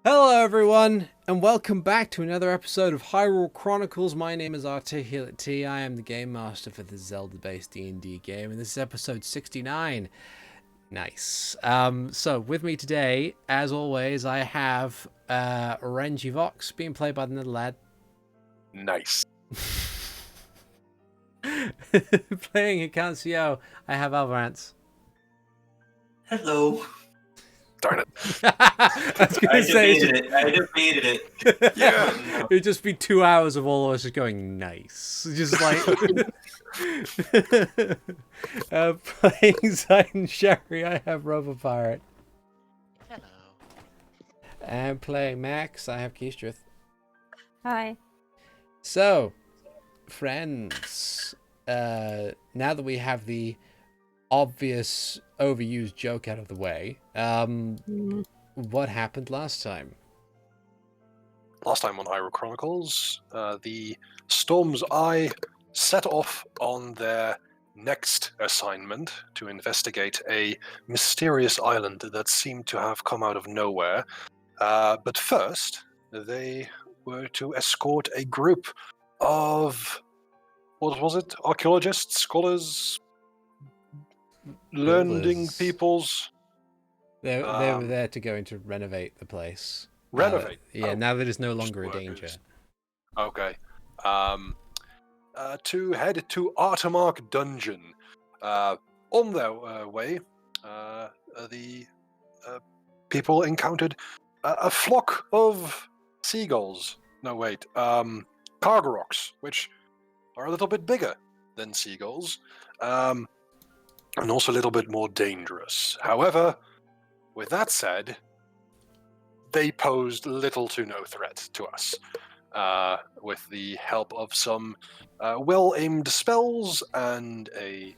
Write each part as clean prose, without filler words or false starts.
Hello everyone, and welcome back to another episode of Hyrule Chronicles. My name is ArticulateT. I am the Game Master for this Zelda-based D&D game, and this is episode 69. Nice. So with me today, as always, I have Renji Vox, being played by TheNetherlad. Nice. Playing Hikan Sio, I have Avrdal. Hello. Darn it. I was going to say... I debated it. Yeah. It'd just be 2 hours of all of us just going, nice. Just like... playing Titan Sherry, I have RoboPirate. Hello. And playing Max, I have Keistruth. Hi. So, friends, now that we have the obvious overused joke out of the way, what happened last time? Last time on Hyrule Chronicles, the Storm's Eye set off on their next assignment to investigate a mysterious island that seemed to have come out of nowhere. But first, they were to escort a group of, what was it? Archaeologists, scholars, learning peoples. They were there to go in to renovate the place. Renovate? Now that it's no longer a danger. Okay. To head to Artemark Dungeon. On their way, the people encountered a flock of seagulls. No, wait. Cargaroks, which are a little bit bigger than seagulls. And also a little bit more dangerous. However, with that said, they posed little to no threat to us. With the help of some well-aimed spells and a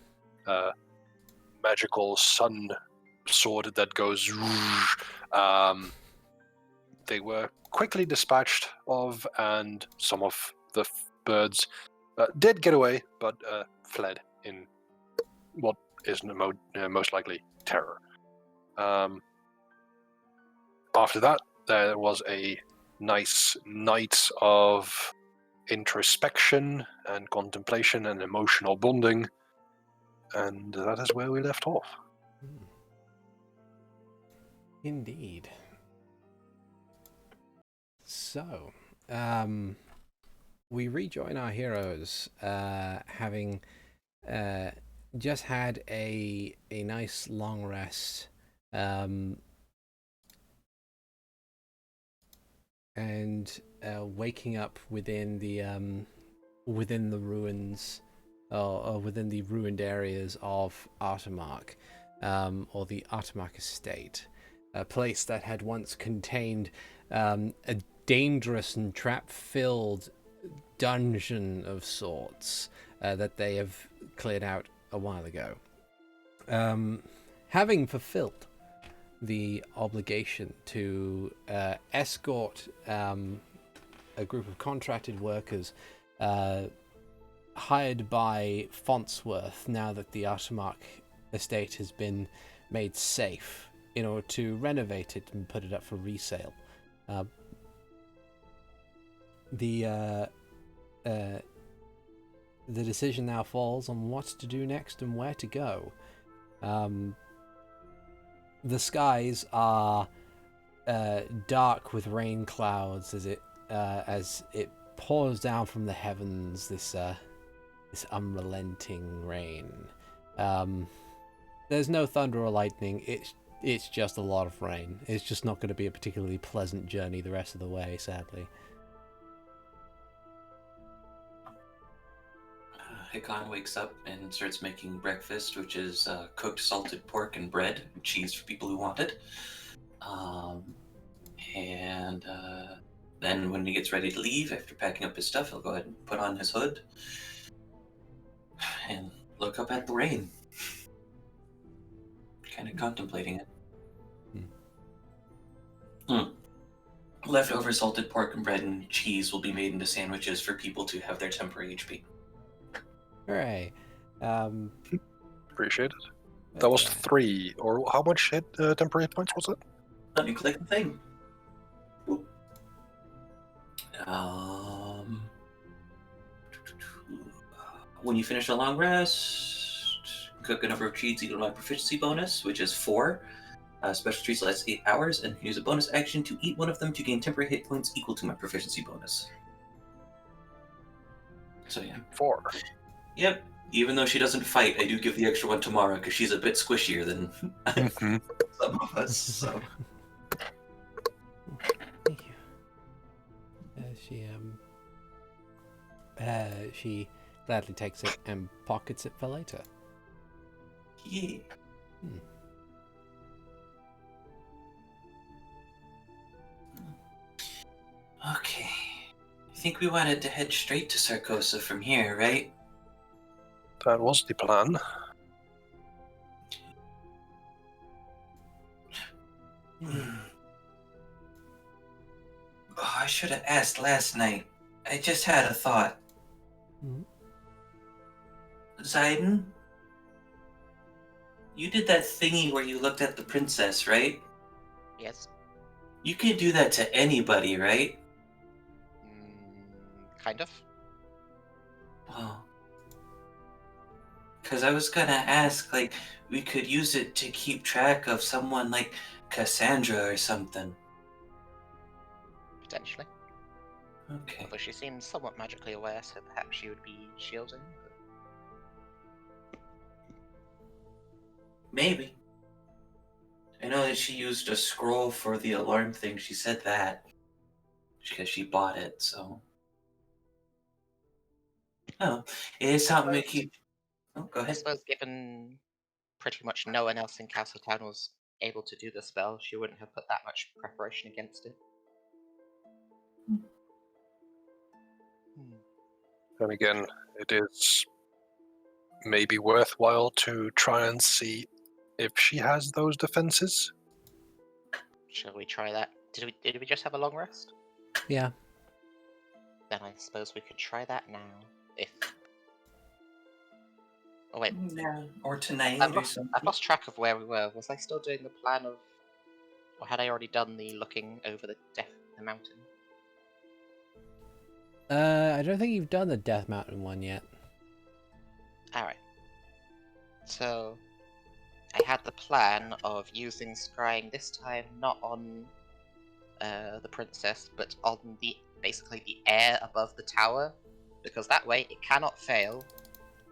magical sun sword that goes... they were quickly dispatched of, and some of the birds did get away, but fled in what is most likely terror. After that, there was a nice night of introspection and contemplation and emotional bonding, and that is where we left off. Indeed. So, we rejoin our heroes, having just had a nice long rest, and waking up within the ruins, or within the ruined areas of Artemark, or the Artemark estate, a place that had once contained a dangerous and trap-filled dungeon of sorts that they have cleared out a while ago. Having fulfilled the obligation to escort a group of contracted workers hired by Fontsworth, now that the Artemark estate has been made safe, in order to renovate it and put it up for resale. The decision now falls on what to do next and where to go. The skies are dark with rain clouds as it pours down from the heavens. This unrelenting rain. There's no thunder or lightning. It's just a lot of rain. It's just not going to be a particularly pleasant journey the rest of the way, sadly. Hikan wakes up and starts making breakfast, which is cooked salted pork and bread and cheese for people who want it. Then when he gets ready to leave, after packing up his stuff, he'll go ahead and put on his hood and look up at the rain, kind of contemplating it. Leftover salted pork and bread and cheese will be made into sandwiches for people to have their temporary HP. Hooray. Appreciate it. That was 3, or how much hit temporary points was it? Let me click the thing. Um, when you finish a long rest, cook a number of treats equal to my proficiency bonus, which is 4. Special treats last 8 hours, and can use a bonus action to eat one of them to gain temporary hit points equal to my proficiency bonus. So yeah. 4. Yep. Even though she doesn't fight, I do give the extra one to Mara because she's a bit squishier than some of us. So. Thank you. She gladly takes it and pockets it for later. Yeah. Okay. I think we wanted to head straight to Sarcossa from here, right? That was the plan. Oh, I should have asked last night. I just had a thought. Zayden? You did that thingy where you looked at the princess, right? Yes. You can do that to anybody, right? Kind of. Oh. Because I was gonna ask, like, we could use it to keep track of someone like Cassandra or something. Potentially. Okay. Although she seems somewhat magically aware, so perhaps she would be shielding. Maybe. I know that she used a scroll for the alarm thing. She said that. Because she bought it, so. Oh, it is something to keep. Oh, go I ahead. suppose given pretty much no one else in Castletown was able to do the spell, she wouldn't have put that much preparation against it. And again, it is maybe worthwhile to try and see if she has those defenses. Shall we try that? Did we just have a long rest? Yeah. Then I suppose we could try that now. If oh wait, Yeah, or tonight I've or lost, something. I've lost track of where we were. Was I still doing the plan of, or had I already done the looking over the mountain? I don't think you've done the Death Mountain one yet. Alright. So, I had the plan of using scrying this time not on the princess, but on basically the air above the tower, because that way it cannot fail,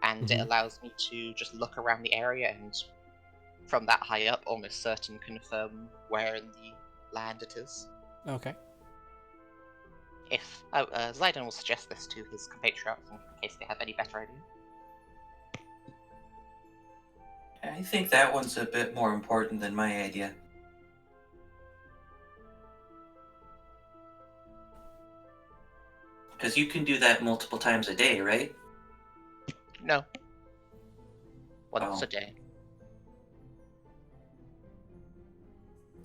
and it allows me to just look around the area and from that high up almost certain confirm where in the land it is. Okay. If Zayden will suggest this to his compatriots in case they have any better idea. I think that one's a bit more important than my idea. Because you can do that multiple times a day, right? No. Once Oh. a day.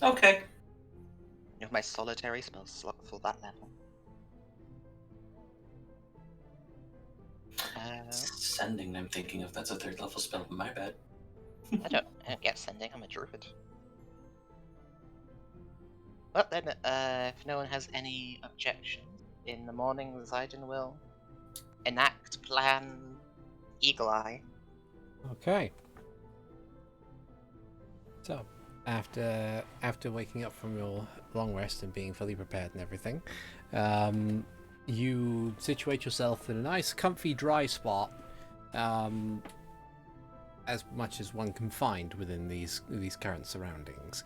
Okay. You have my solitary spell slot for that level. Sending, I'm thinking of, that's a 3rd level spell. My bad. I don't get sending, I'm a druid. Well then, if no one has any objections, in the morning Zayden will enact plan Eagle Eye. Okay. So, after waking up from your long rest and being fully prepared and everything, you situate yourself in a nice, comfy, dry spot, as much as one can find within these current surroundings,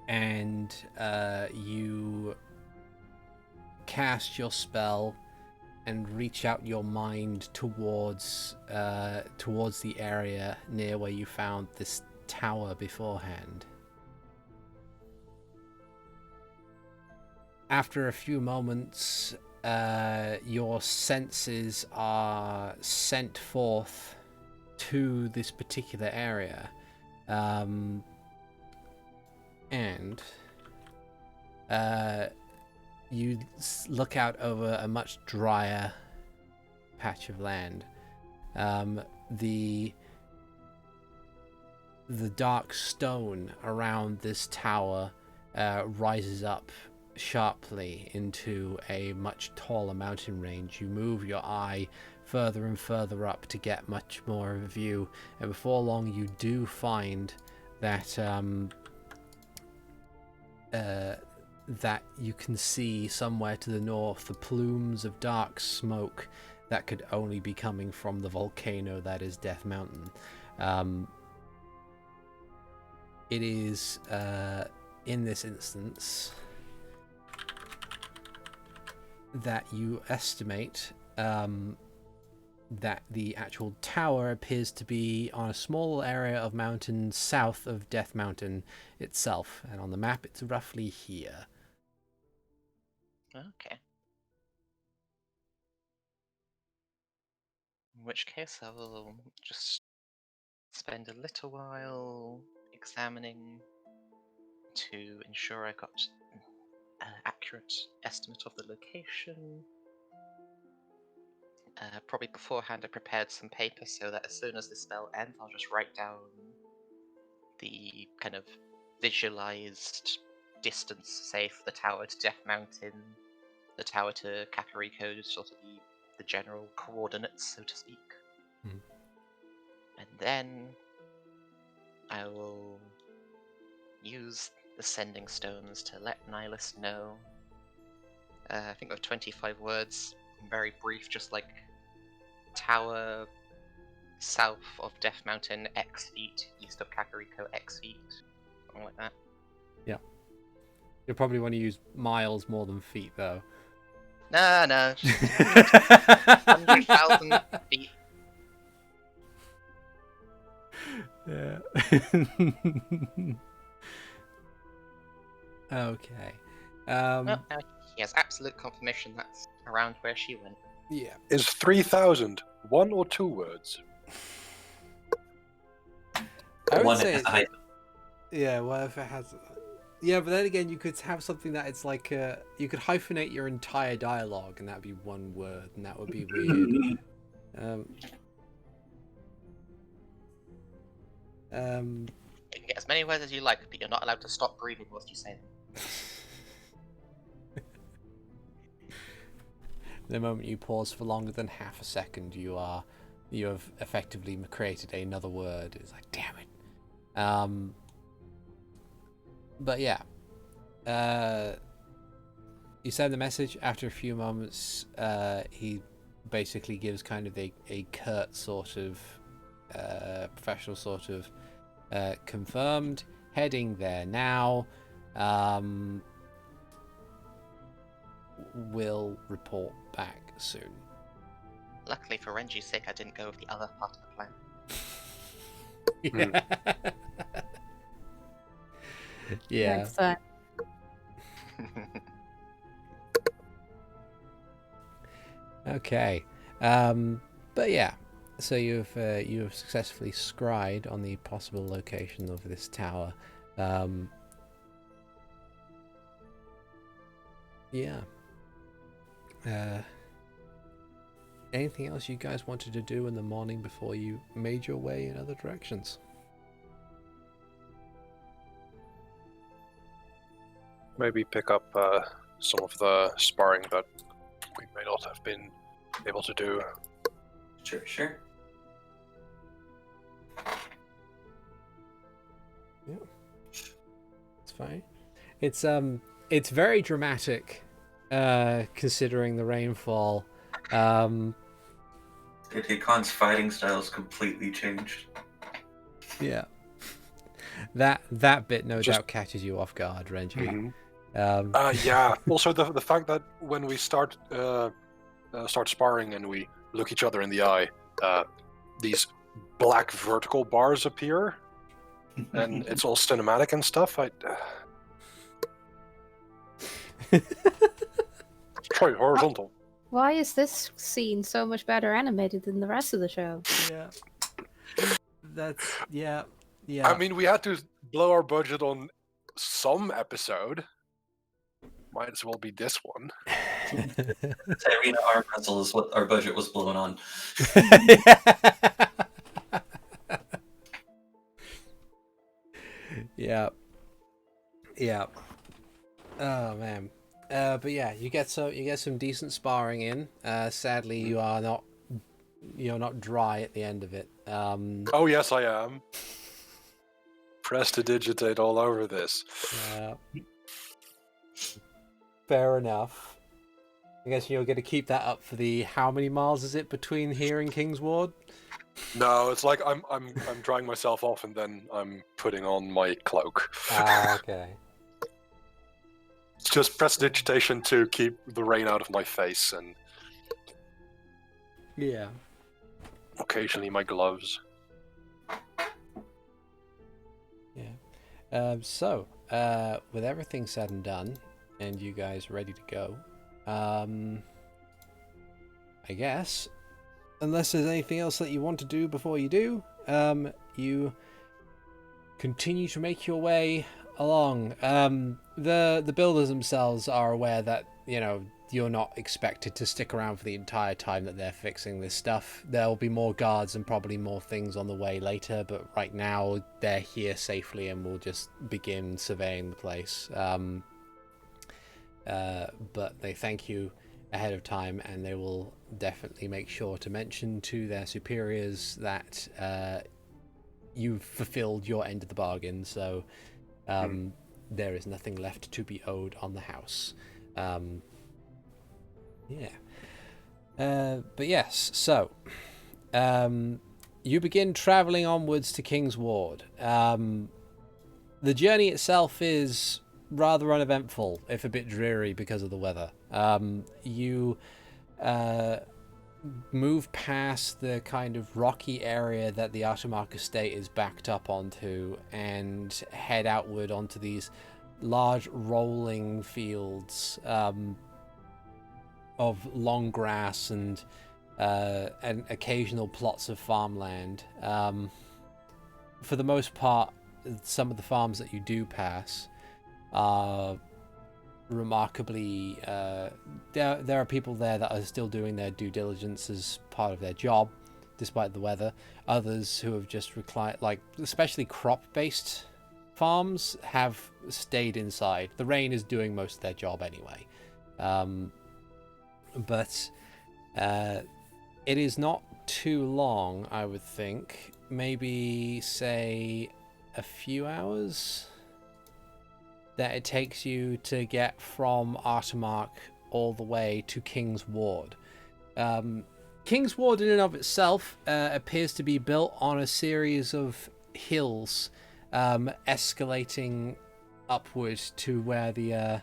and you cast your spell and reach out your mind towards the area near where you found this tower beforehand. After a few moments, your senses are sent forth to this particular area, and you look out over a much drier patch of land. The dark stone around this tower rises up sharply into a much taller mountain range. You move your eye further and further up to get much more of a view, and before long you do find that that you can see somewhere to the north the plumes of dark smoke that could only be coming from the volcano that is Death Mountain. It is in this instance that you estimate that the actual tower appears to be on a small area of mountain south of Death Mountain itself, and on the map it's roughly here. Okay. In which case, I will just spend a little while examining to ensure I got an accurate estimate of the location. Probably beforehand I prepared some paper so that as soon as the spell ends I'll just write down the kind of visualized distance, say, for the tower to Death Mountain, the tower to Kakariko, sort of the general coordinates, so to speak. Hmm. And then I will use the sending stones to let Nihilus know. I think of 25 words, very brief, just like tower south of Death Mountain, X feet, east of Kakariko, X feet, something like that. Yeah. You'll probably want to use miles more than feet, though. No, just 100,000 feet. Yeah. Okay. No, he has absolute confirmation that's around where she went. Yeah. Is 3,000 one or two words? I would One say is the height. yeah, well, if it has... Yeah, but then again, you could have something that it's like... you could hyphenate your entire dialogue, and that would be one word, and that would be weird. You can get as many words as you like, but you're not allowed to stop breathing whilst you say them. The moment you pause for longer than half a second, you have effectively created another word. It's like, damn it. But yeah, you send the message. After a few moments, he basically gives kind of a curt sort of professional sort of confirmed, heading there now. Will report back soon. Luckily for Renji's sake, I didn't go with the other part of the plan. Yeah. Yeah. Next time. Okay. But yeah. So you have successfully scried on the possible location of this tower. Yeah. Anything else you guys wanted to do in the morning before you made your way in other directions? Maybe pick up some of the sparring that we may not have been able to do. Sure. Yeah. It's fine. It's very dramatic, considering the rainfall. Hikan's fighting style's completely changed. Yeah. That bit no Just- doubt catches you off guard, Renji. Mhm. Yeah. Also, the fact that when we start sparring and we look each other in the eye, these black vertical bars appear, and it's all cinematic and stuff. Try horizontal. Why is this scene so much better animated than the rest of the show? Yeah. That's yeah. I mean, we had to blow our budget on some episode. Might as well be this one. Tyrina arm wrestle is what our budget was blown on. Yeah. Yeah. Oh man. But yeah, you get some decent sparring in. Sadly, you're not dry at the end of it. Oh yes, I am. Prestidigitate all over this. Fair enough. I guess you're going to keep that up for the how many miles is it between here and Kingsward? No, it's like I'm drying myself off and then I'm putting on my cloak. Okay. It's just prestidigitation to keep the rain out of my face and Yeah. occasionally my gloves. Yeah. With everything said and done, and you guys ready to go, I guess, unless there's anything else that you want to do before you do, you continue to make your way along. The builders themselves are aware that, you're not expected to stick around for the entire time that they're fixing this stuff. There'll be more guards and probably more things on the way later, but right now they're here safely and will just begin surveying the place. But they thank you ahead of time, and they will definitely make sure to mention to their superiors that you've fulfilled your end of the bargain, so there is nothing left to be owed on the house. But yes, so you begin traveling onwards to Kingsward. The journey itself is rather uneventful, if a bit dreary because of the weather. You move past the kind of rocky area that the Artemark estate is backed up onto and head outward onto these large rolling fields of long grass and occasional plots of farmland. For the most part, some of the farms that you do pass are remarkably... there are people there that are still doing their due diligence as part of their job, despite the weather. Others who have just reclined, like especially crop-based farms, have stayed inside. The rain is doing most of their job anyway. But it is not too long, I would think. Maybe, say, a few hours that it takes you to get from Artemark all the way to Kingsward. Kingsward in and of itself appears to be built on a series of hills escalating upward to where the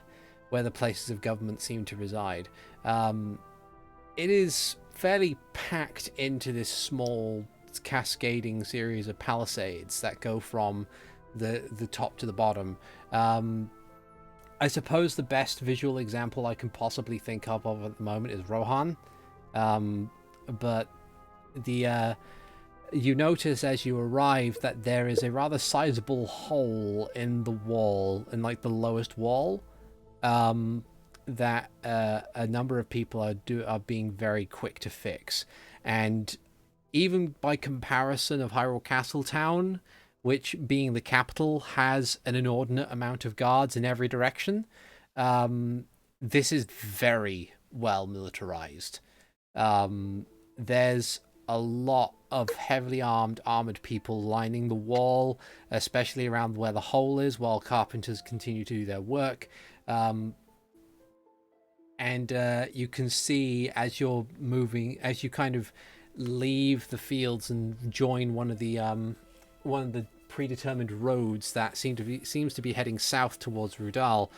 places of government seem to reside. It is fairly packed into this small cascading series of palisades that go from the top to the bottom. I suppose the best visual example I can possibly think of at the moment is Rohan. But you notice as you arrive that there is a rather sizable hole in the wall, in like the lowest wall, that a number of people are being very quick to fix. And even by comparison of Hyrule Castletown, which being the capital has an inordinate amount of guards in every direction, this is very well militarized. There's a lot of heavily armored people lining the wall, especially around where the hole is, while carpenters continue to do their work. And you can see as you're moving, as you kind of leave the fields and join one of the predetermined roads that seems to be heading south towards Avrdal,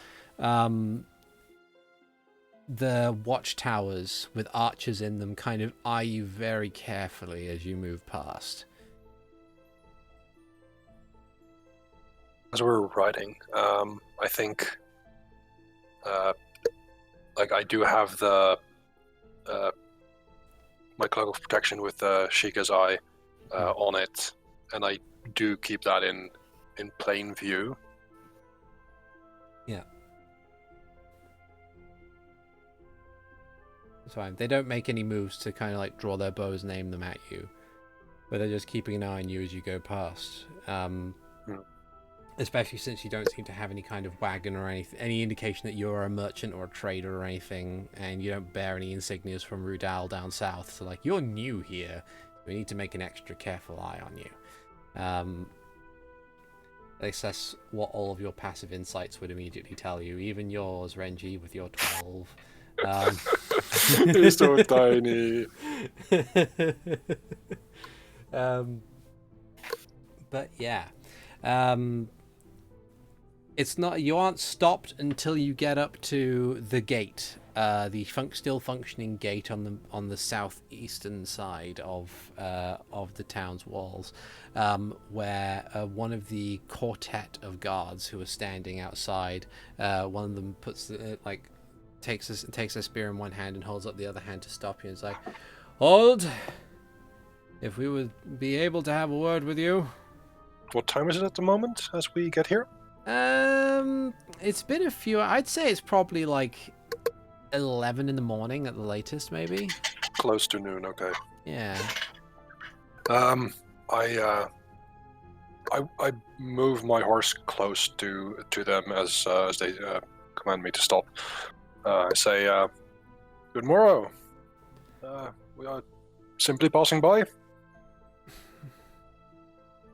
the watchtowers with archers in them kind of eye you very carefully as you move past. As we're riding, I think, I do have the my cloak of protection with Sheikah's eye on it, and I do keep that in plain view. Yeah. It's fine. They don't make any moves to kind of like draw their bows and aim them at you, but they're just keeping an eye on you as you go past. especially since you don't seem to have any kind of wagon or any indication that you're a merchant or a trader or anything, and you don't bear any insignias from Avrdal down south. So, like, you're new here. We need to make an extra careful eye on you. At least that's what all of your passive insights would immediately tell you. Even yours, Renji, with your 12. He's so tiny. But yeah. It's not. You aren't stopped until you get up to the gate, the still functioning gate on the southeastern side of the town's walls, where one of the quartet of guards who are standing outside. One of them takes a spear in one hand and holds up the other hand to stop you. And it's like, hold. If we would be able to have a word with you. What time is it at the moment as we get here? It's been a few. I'd say it's probably like 11 in the morning at the latest, maybe. Close to noon. Okay. Yeah. I move my horse close to them as they command me to stop. I say, "Good morrow. We are simply passing by."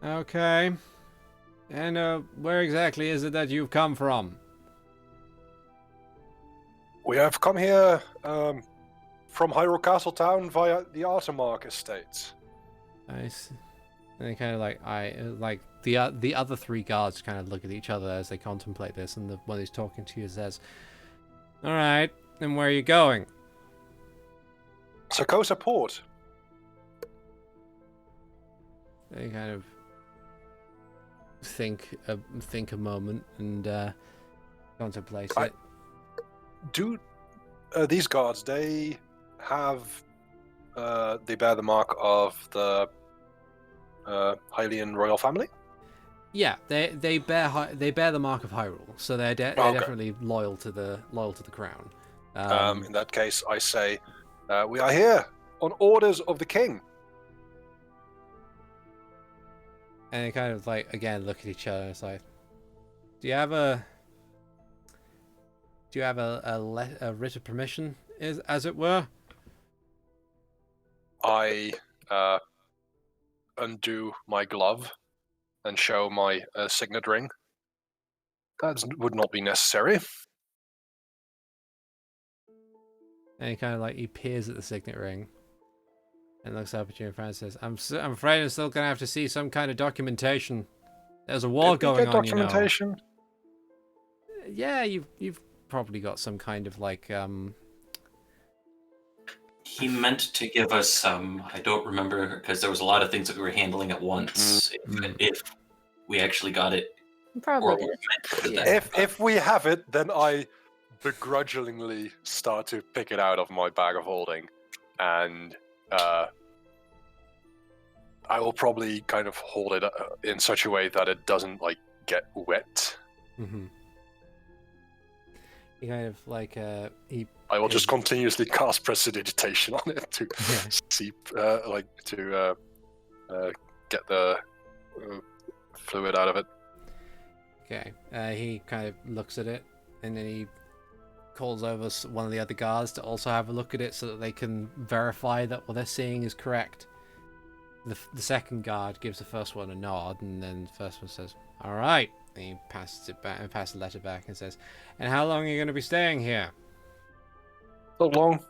Okay. And where exactly is it that you've come from? We have come here from Hyrule Castle Town via the Artimark estate. Nice. And they kind of the other three guards kind of look at each other as they contemplate this, and the one who's talking to you says, "All right, and where are you going?" Sarcossa Port. They kind of think a moment and contemplate it. Do these guards? They bear the mark of the Hylian royal family. Yeah, they bear the mark of Hyrule, so they're definitely loyal to the crown. In that case, I say we are here on orders of the king. And they kind of again look at each other and it's like, do you have a writ of permission, as it were? I undo my glove and show my signet ring. That would not be necessary. And he kind of he peers at the signet ring and looks up at you and says, I'm afraid I'm still going to have to see some kind of documentation. There's a war going on, documentation? you know. Yeah, you've probably got some kind of He meant to give us some. I don't remember, because there was a lot of things that we were handling at once. If we actually got it. Probably. If we have it, then I begrudgingly start to pick it out of my bag of holding, and I will probably kind of hold it in such a way that it doesn't get wet. Mm-hmm. He kind of I will just continuously cast prestidigitation on it to seep, to get the fluid out of it. Okay. He kind of looks at it, and then he calls over one of the other guards to also have a look at it so that they can verify that what they're seeing is correct. The second guard gives the first one a nod, and then the first one says, "All right." And he passes it back and passes the letter back and says, "And how long are you going to be staying here?" Not long.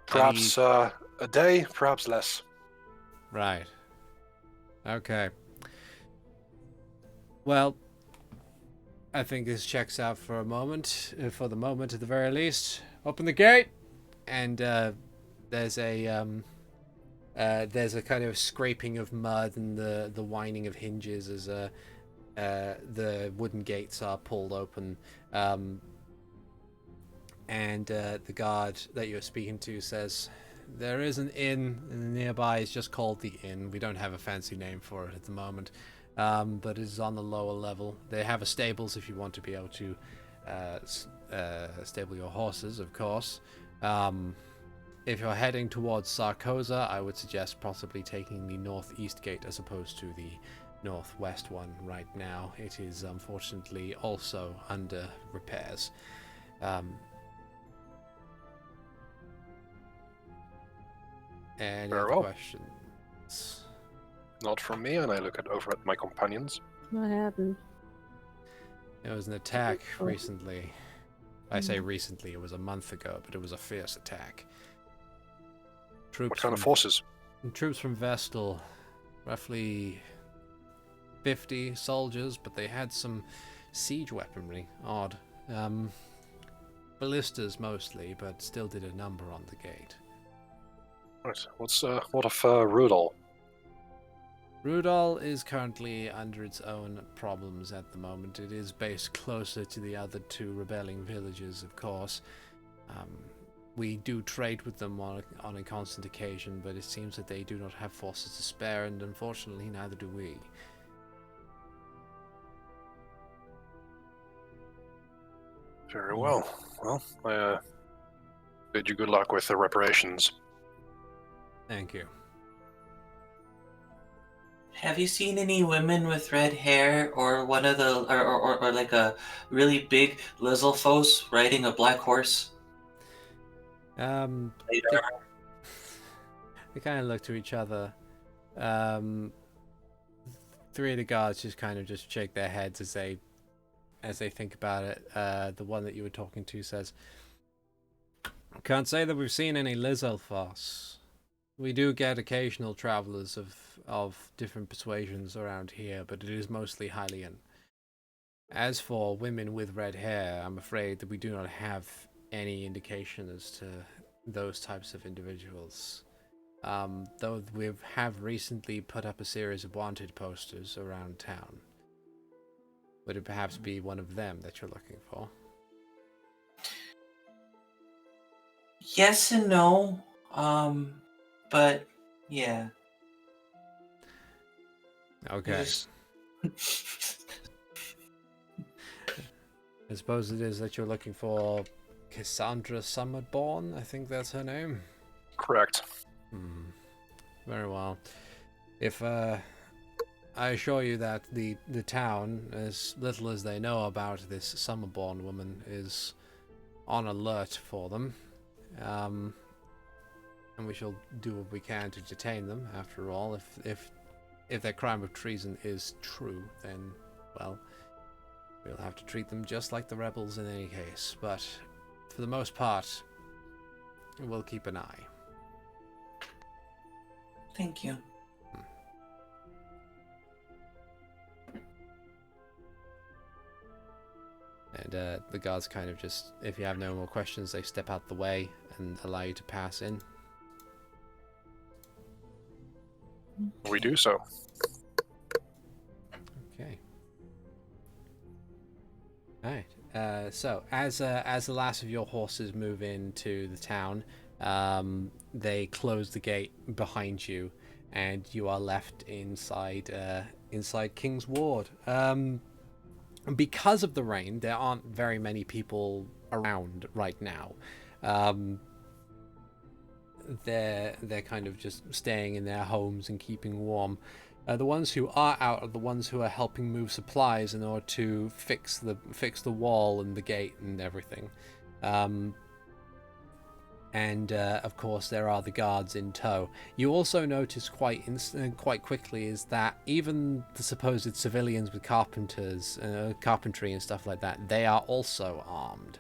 Perhaps a day, perhaps less. Right. Okay. Well, I think this checks out for the moment at the very least. Open the gate, and there's a kind of scraping of mud and the whining of hinges as the wooden gates are pulled open. And the guard that you're speaking to says, "There is an inn nearby. It's just called the Inn. We don't have a fancy name for it at the moment, but it is on the lower level. They have a stables if you want to be able to stable your horses, of course. If you're heading towards Sarcossa, I would suggest possibly taking the northeast gate as opposed to the northwest one right now. It is unfortunately also under repairs. Any Very other well. questions? Not from me, and I look over at my companions. What happened? There was an attack Oh. recently. I say recently, it was a month ago, but it was a fierce attack. Troops What kind of from- forces? Troops from Vestal, roughly 50 soldiers, but they had some siege weaponry. Odd. Ballistas mostly, but still did a number on the gate. Right. What of Rudol? Rudol is currently under its own problems at the moment. It is based closer to the other two rebelling villages, of course. We do trade with them on a constant occasion, but it seems that they do not have forces to spare, and unfortunately neither do we. Very well. Well, I bid you good luck with the reparations. Thank you. Have you seen any women with red hair, or one of the, or like a really big Lizalfos riding a black horse? They kind of look to each other. Three of the guards just kind of just shake their heads as they think about it. The one that you were talking to says, "Can't say that we've seen any Lizalfos. We do get occasional travelers of different persuasions around here, but it is mostly Hylian. As for women with red hair, I'm afraid that we do not have any indication as to those types of individuals. Though we have recently put up a series of wanted posters around town. Would it perhaps be one of them that you're looking for?" Yes and no. But yeah. Okay. I suppose it is that you're looking for Cassandra Summerborn. I think that's her name. Correct. Very well. If I assure you that the town, as little as they know about this Summerborn woman, is on alert for them. And we shall do what we can to detain them. After all, if their crime of treason is true, then, well, we'll have to treat them just like the rebels in any case. But for the most part, we'll keep an eye. Thank you. And the guards kind of just, if you have no more questions, they step out the way and allow you to pass in. We do so. Okay. Alright. So, as the last of your horses move into the town, they close the gate behind you, and you are left inside King's Ward. Because of the rain, there aren't very many people around right now. They're kind of just staying in their homes and keeping warm. The ones who are out are the ones who are helping move supplies in order to fix the wall and the gate and everything. And of course there are the guards in tow. You also notice quite quickly is that even the supposed civilians with carpentry and stuff like that, they are also armed.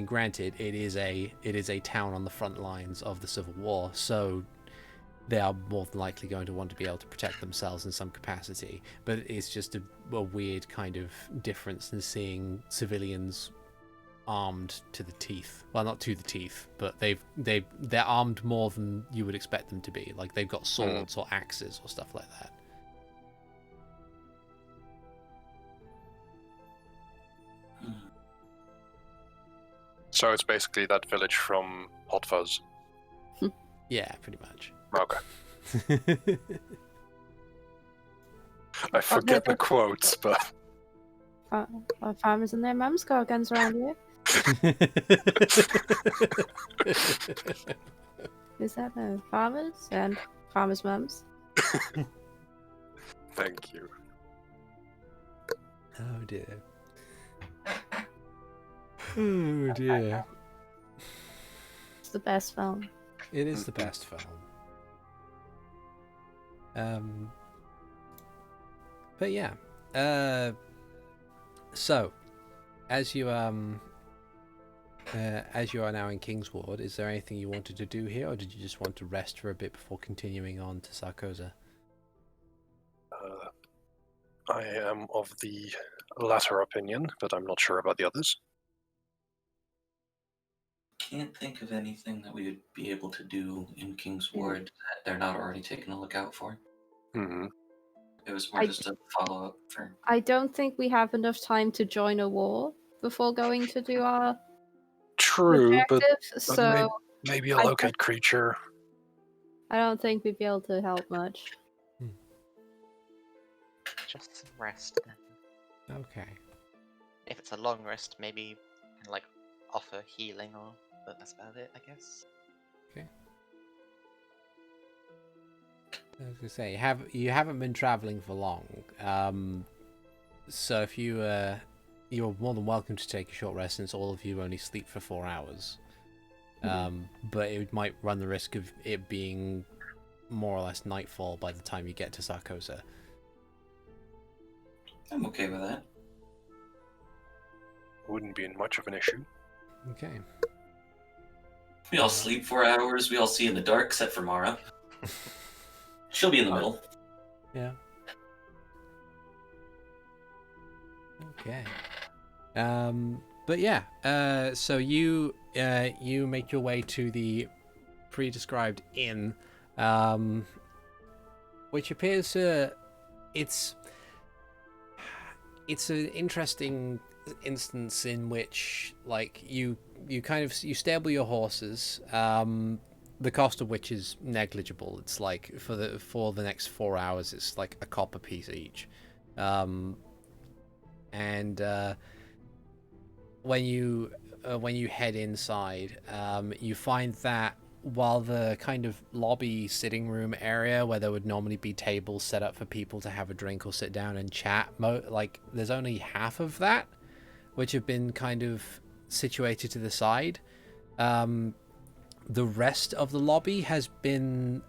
Granted, it is a town on the front lines of the Civil War, so they are more than likely going to want to be able to protect themselves in some capacity. But it's just a weird kind of difference in seeing civilians armed to the teeth. Well, not to the teeth, but they're armed more than you would expect them to be. Like they've got swords or axes or stuff like that. So it's basically that village from Hot Fuzz. Yeah, pretty much. Okay. I forget the quotes, but... Farmers and their mums go guns around here. Is that farmers and Farmer's mums. Thank you. Oh dear. Oh dear. It's the best film. It is the best film. But yeah. So, as you are now in Kingsward, is there anything you wanted to do here, or did you just want to rest for a bit before continuing on to Sarcossa? I am of the latter opinion, but I'm not sure about the others. Can't think of anything that we would be able to do in Kingsward that they're not already taking a look out for. Mm-hmm. It was more just a follow-up for... I don't think we have enough time to join a war before going to do our True, but objective, so maybe a I locate creature. I don't think we'd be able to help much. Just some rest then. Okay. If it's a long rest, maybe like offer healing, but that's about it, I guess. I was gonna say you haven't been traveling for long, so if you're more than welcome to take a short rest, since all of you only sleep for 4 hours. But it might run the risk of it being more or less nightfall by the time you get to Sarcossa. I'm okay with that. Wouldn't be much of an issue. Okay. We all sleep 4 hours. We all see in the dark, except for Mara. She'll be in the middle. Yeah. Okay. But yeah. So you make your way to the pre-described inn, which appears it's an interesting instance in which, like, you stable your horses, the cost of which is negligible. It's like for the next 4 hours, it's like a copper piece each, and when you head inside, you find that while the kind of lobby sitting room area where there would normally be tables set up for people to have a drink or sit down and chat, like there's only half of that, which have been kind of situated to the side. The rest of the lobby has been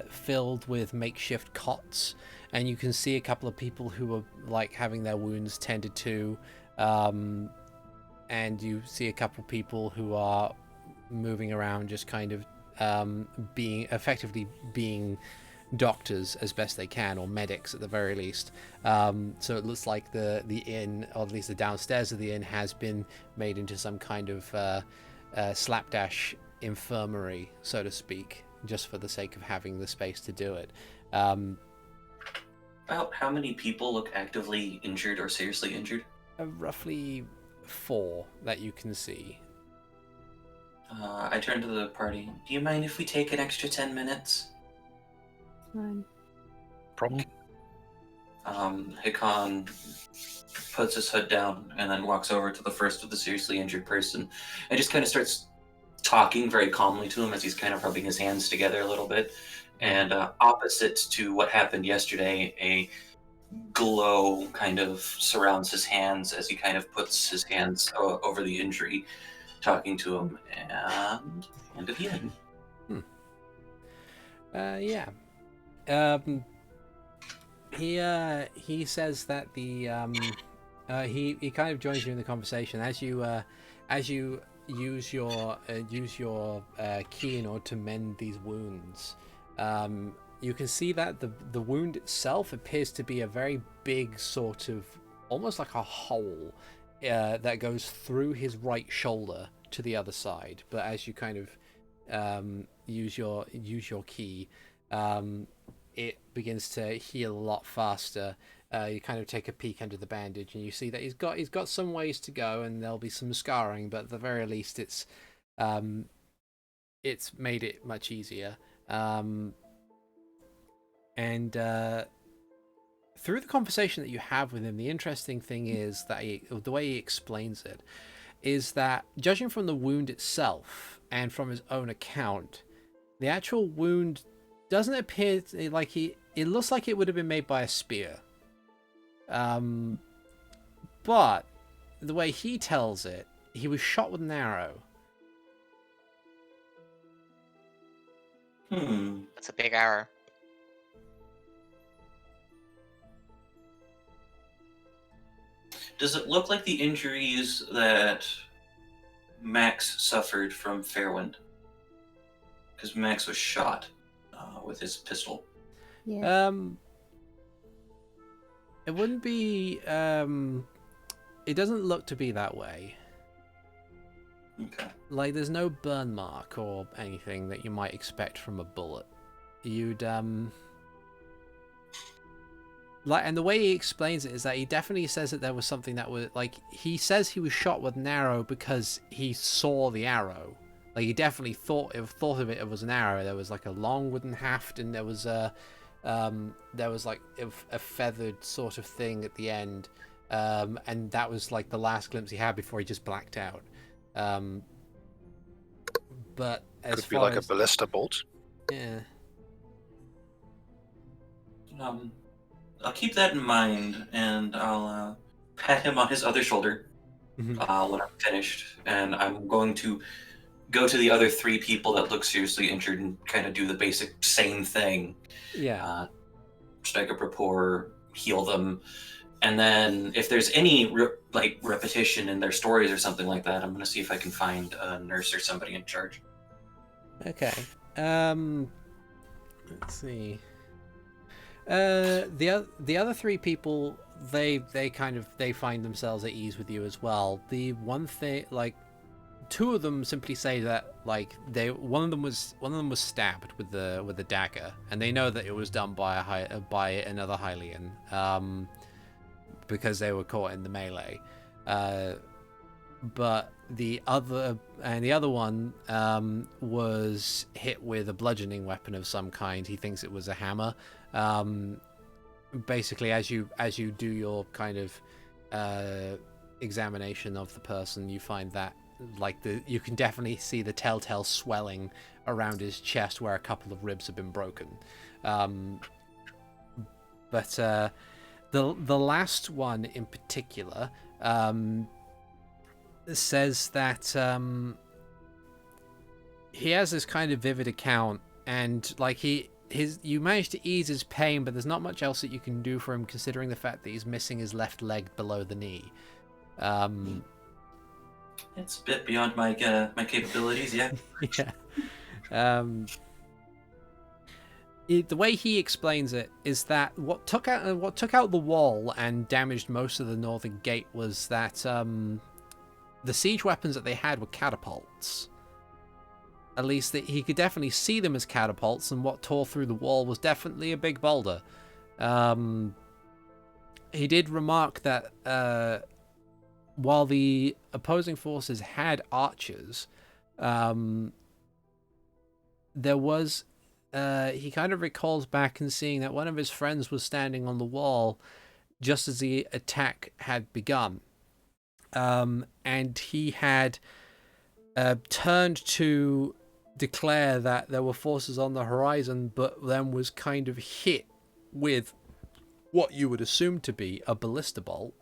filled with makeshift cots, and you can see a couple of people who are like having their wounds tended to, and you see a couple of people who are moving around, just kind of being doctors as best they can, or medics at the very least. So it looks like the inn, or at least the downstairs of the inn, has been made into some kind of slapdash infirmary, so to speak, just for the sake of having the space to do it. About how many people look actively injured or seriously injured? Roughly 4 that you can see. I turn to the party. Do you mind if we take an extra 10 minutes? Fine. Problem? Hikan puts his hood down and then walks over to the first of the seriously injured person and just kind of starts talking very calmly to him as he's kind of rubbing his hands together a little bit. And opposite to what happened yesterday, a glow kind of surrounds his hands as he kind of puts his hands over the injury, talking to him, and end of the end. Yeah. He says that the he kind of joins you in the conversation as you use your key in order to mend these wounds. You can see that the wound itself appears to be a very big, sort of almost like a hole that goes through his right shoulder to the other side. But as you kind of use your key, it begins to heal a lot faster. You kind of take a peek under the bandage, and you see that he's got some ways to go, and there'll be some scarring, but at the very least, it's made it much easier. And through the conversation that you have with him, the interesting thing is that the way he explains it is that, judging from the wound itself and from his own account, the actual wound doesn't appear like he. It looks like it would have been made by a spear. But the way he tells it, he was shot with an arrow. That's a big arrow. Does it look like the injuries that Max suffered from Fairwind? Because Max was shot with his pistol. Yeah. It wouldn't be. It doesn't look to be that way. Okay. Like, there's no burn mark or anything that you might expect from a bullet. You'd like, and the way he explains it is that he definitely says that there was something that was like, he says he was shot with an arrow because he saw the arrow. Like, he definitely thought of it as an arrow. There was like a long wooden haft, and there was like a feathered sort of thing at the end, and that was like the last glimpse he had before he just blacked out. But as Could be far like as, a ballista bolt. yeah. I'll keep that in mind, and I'll pat him on his other shoulder when I'm finished. And I'm going to go to the other 3 people that look seriously injured and kind of do the basic same thing. Yeah. Strike up rapport, heal them, and then if there's any repetition in their stories or something like that, I'm going to see if I can find a nurse or somebody in charge. Okay. Let's see. The other 3 people, they find themselves at ease with you as well. The one thing, like, 2 of them simply say that, like, one of them was stabbed with the dagger, and they know that it was done by another Hylian, because they were caught in the melee. But the other one was hit with a bludgeoning weapon of some kind. He thinks it was a hammer. Basically, as you do your kind of examination of the person, you find that, like, you can definitely see the telltale swelling around his chest where a couple of ribs have been broken. But the last one in particular says that he has this kind of vivid account, and like you managed to ease his pain, but there's not much else that you can do for him, considering the fact that he's missing his left leg below the knee. It's a bit beyond my capabilities, yeah. Yeah. The way he explains it is that what took out the wall and damaged most of the northern gate was that the siege weapons that they had were catapults. At least that he could definitely see them as catapults, and what tore through the wall was definitely a big boulder. He did remark that while the opposing forces had archers, there was he kind of recalls back and seeing that one of his friends was standing on the wall just as the attack had begun, and he had turned to declare that there were forces on the horizon, but then was kind of hit with what you would assume to be a ballista bolt,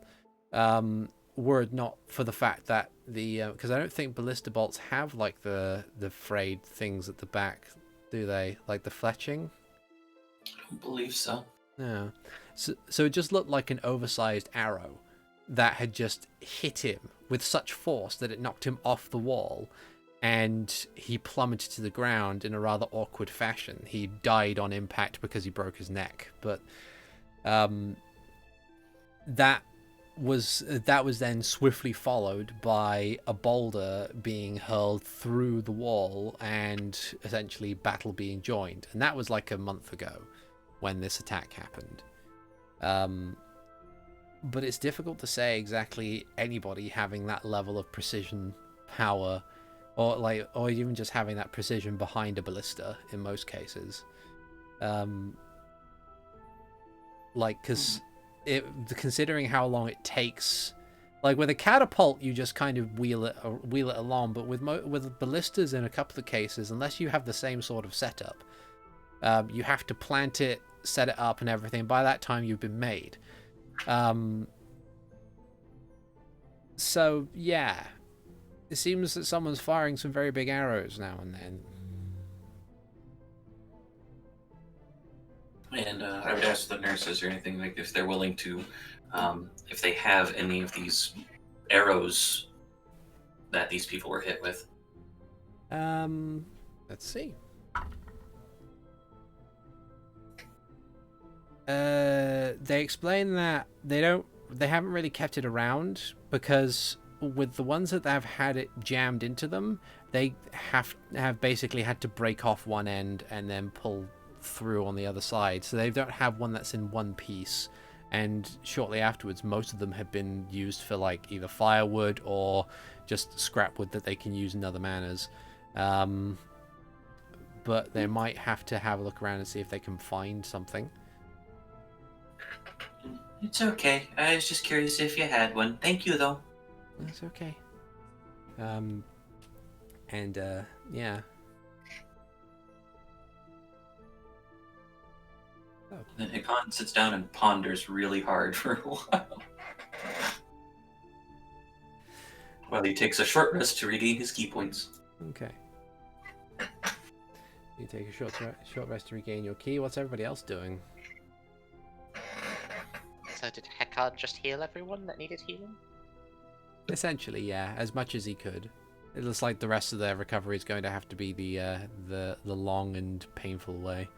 were it not for the fact that because I don't think ballista bolts have like the frayed things at the back, do they? Like the fletching? I don't believe so. Yeah. So it just looked like an oversized arrow that had just hit him with such force that it knocked him off the wall, and he plummeted to the ground in a rather awkward fashion. He died on impact because he broke his neck, but that was then swiftly followed by a boulder being hurled through the wall and essentially battle being joined, and that was like a month ago when this attack happened. But it's difficult to say exactly anybody having that level of precision power, or even just having that precision behind a ballista in most cases. Because considering how long it takes, like with a catapult, you just kind of wheel it along. But with ballistas, in a couple of cases, unless you have the same sort of setup, You have to plant it, set it up, and everything. By that time, you've been made. So yeah, it seems that someone's firing some very big arrows now and then. And I would ask the nurses or anything, like if they're willing to, if they have any of these arrows that these people were hit with. Let's see. They explain that they haven't really kept it around because with the ones that have had it jammed into them, they have basically had to break off one end and then pull through on the other side. So they don't have one that's in one piece. And shortly afterwards, most of them have been used for like either firewood or just scrap wood that they can use in other manners. But they might have to have a look around and see if they can find something. It's okay. I was just curious if you had one. Thank you, though. That's okay. Yeah. Oh. Then Hikan sits down and ponders really hard for a while. While he takes a short rest to regain his key points. Okay. You take a short rest to regain your key. What's everybody else doing? So did Hikan just heal everyone that needed healing? Essentially, yeah, as much as he could. It looks like the rest of their recovery is going to have to be the long and painful way.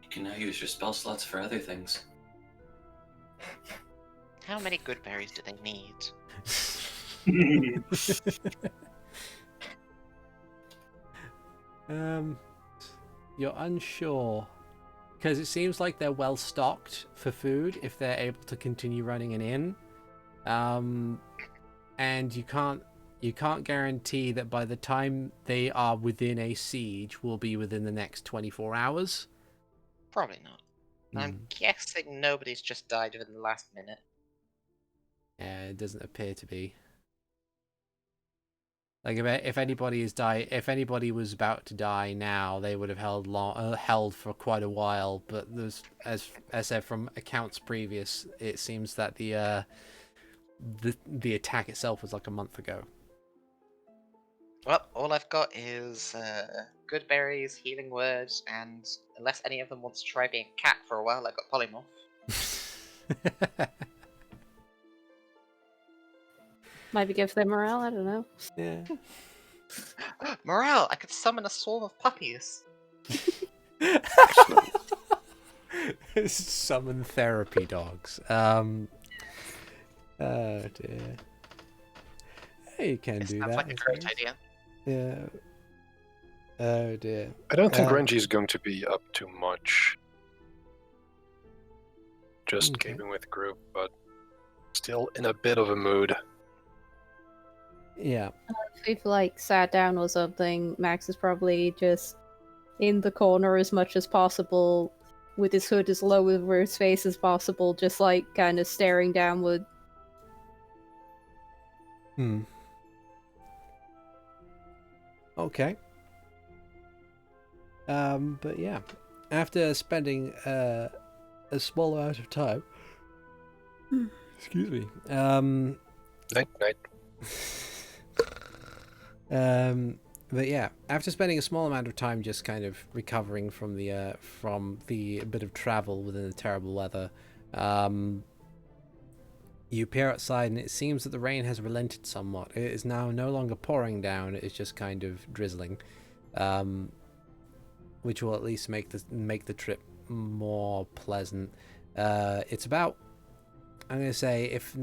You can now use your spell slots for other things. How many good berries do they need? You're unsure because it seems like they're well stocked for food if they're able to continue running an inn, and you can't guarantee that by the time they are within a siege will be within the next 24 hours. Probably not. I'm guessing nobody's just died within the last minute. Yeah, it doesn't appear to be. Like if anybody was about to die now, they would have held for quite a while. But there's, as I said from accounts previous, it seems that the attack itself was like a month ago. Well, all I've got is good berries, healing words, and unless any of them wants to try being a cat for a while, I've got polymorph. Maybe give them morale, I don't know. Yeah. Morale! I could summon a swarm of puppies. Summon therapy dogs. Oh dear. Hey, you can do Sounds that. like a great idea. Yeah. Oh dear. I don't think Renji's going to be up to much. Just Okay. keeping with the group, but still in a bit of a mood. Yeah. If we've like sat down or something, Max is probably just in the corner as much as possible, with his hood as low over his face as possible, just like kind of staring downward. Okay. But yeah, after spending a small amount of time, excuse me. Night. But yeah, after spending a small amount of time just kind of recovering from the bit of travel within the terrible weather, you peer outside and it seems that the rain has relented somewhat. It is now no longer pouring down; it is just kind of drizzling, which will at least make the trip more pleasant. It's about, I'm going to say, if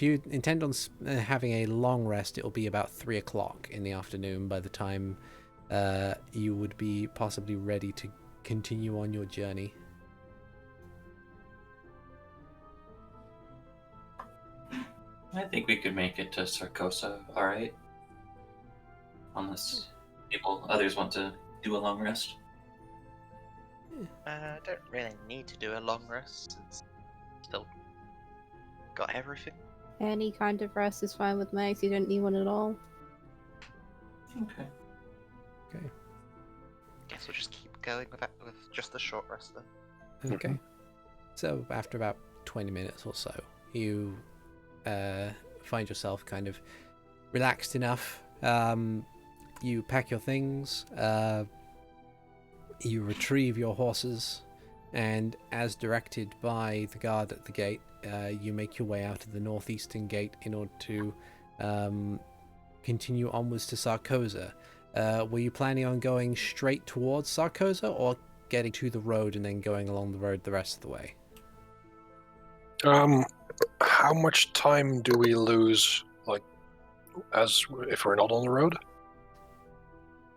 you intend on having a long rest, it will be about 3 o'clock in the afternoon by the time you would be possibly ready to continue on your journey. I think we could make it to Sarcossa, alright? Unless others want to do a long rest. I don't really need to do a long rest. It's still got everything. Any kind of rest is fine with Max. You don't need one at all. Okay. Okay. Guess we'll just keep going with just the short rest then. Okay. So after about 20 minutes or so, you find yourself kind of relaxed enough. You pack your things, you retrieve your horses, and as directed by the guard at the gate, you make your way out of the northeastern gate in order to continue onwards to Sarcossa. Were you planning on going straight towards Sarcossa, or getting to the road and then going along the road the rest of the way? How much time do we lose, like, as if we're not on the road?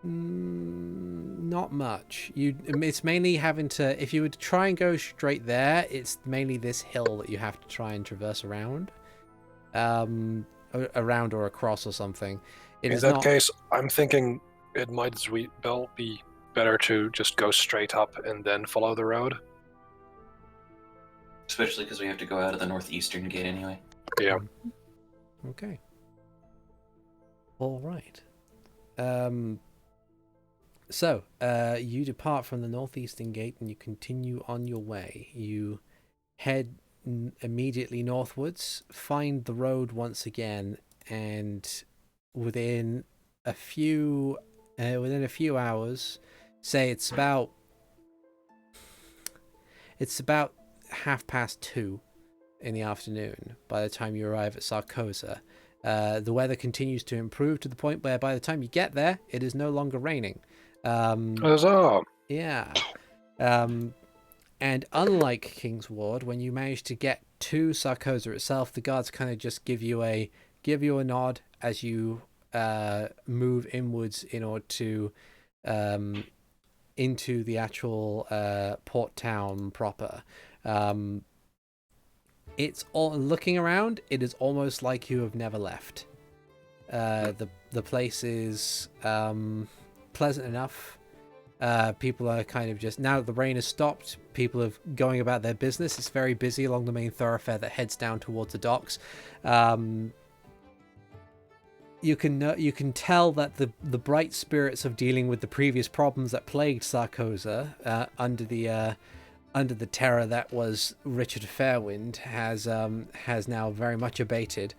Not much. It's mainly having to. If you were to try and go straight there, it's mainly this hill that you have to try and traverse around, around or across or something. In that case, I'm thinking it might as well be better to just go straight up and then follow the road. Especially because we have to go out of the northeastern gate anyway. Yeah. Okay. All right. So, you depart from the northeastern gate and you continue on your way. You head immediately northwards, find the road once again, and within a few hours, say it's about 2:30 in the afternoon by the time you arrive at Sarcossa. The weather continues to improve to the point where by the time you get there, it is no longer raining. Huzzah! Yeah. And unlike King's Ward, when you manage to get to Sarcossa itself, the guards kind of just give you a nod as you move inwards in order to into the actual port town proper. It's all looking around. It is almost like you have never left. The place is pleasant enough. People are kind of just, now that the rain has stopped, people are going about their business. It's very busy along the main thoroughfare that heads down towards the docks. You can tell that the bright spirits of dealing with the previous problems that plagued Sarcossa under the terror that was Richard Fairwind has now very much abated.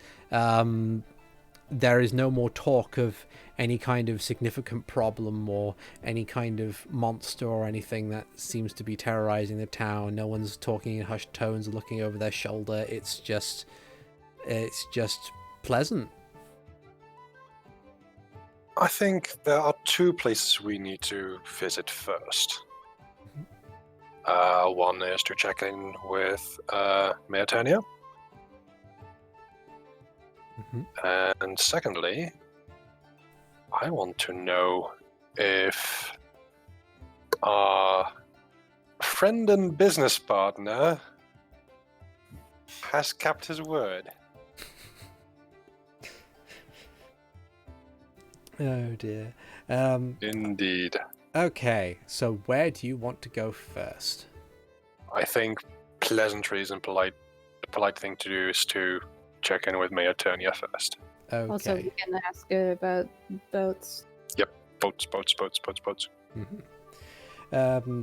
There is no more talk of any kind of significant problem or any kind of monster or anything that seems to be terrorizing the town. No one's talking in hushed tones or looking over their shoulder. It's just pleasant. I think there are two places we need to visit first. One is to check in with Meatania. And secondly, I want to know if our friend and business partner has kept his word. Oh dear. Indeed. Okay, so where do you want to go first? I think pleasantries and the polite thing to do is to check in with Meatania first. Okay. Also, we can ask her about boats. Yep, boats. Mm-hmm.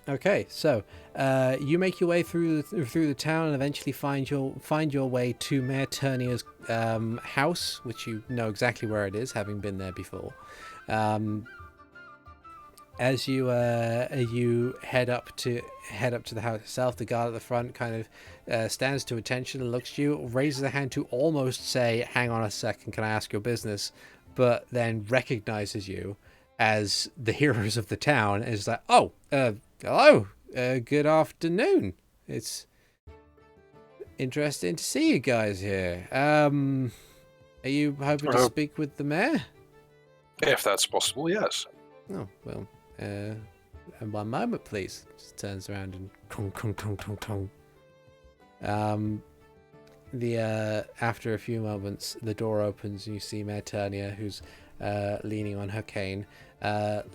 Okay, so you make your way through the town and eventually find your way to Mayor Turnia's house, which you know exactly where it is, having been there before. As you head up to the house itself, the guard at the front kind of stands to attention and looks at you, raises a hand to almost say, "Hang on a second, can I ask your business?" But then recognizes you as the heroes of the town, and is like, "Oh, hello, good afternoon. It's interesting to see you guys here. Are you hoping to speak with the mayor?" If that's possible, yes. Oh, well, and one moment, please. Just turns around and tong, tong, tong, tong, tong. After a few moments, the door opens and you see Mayor Turnia, who's leaning on her cane,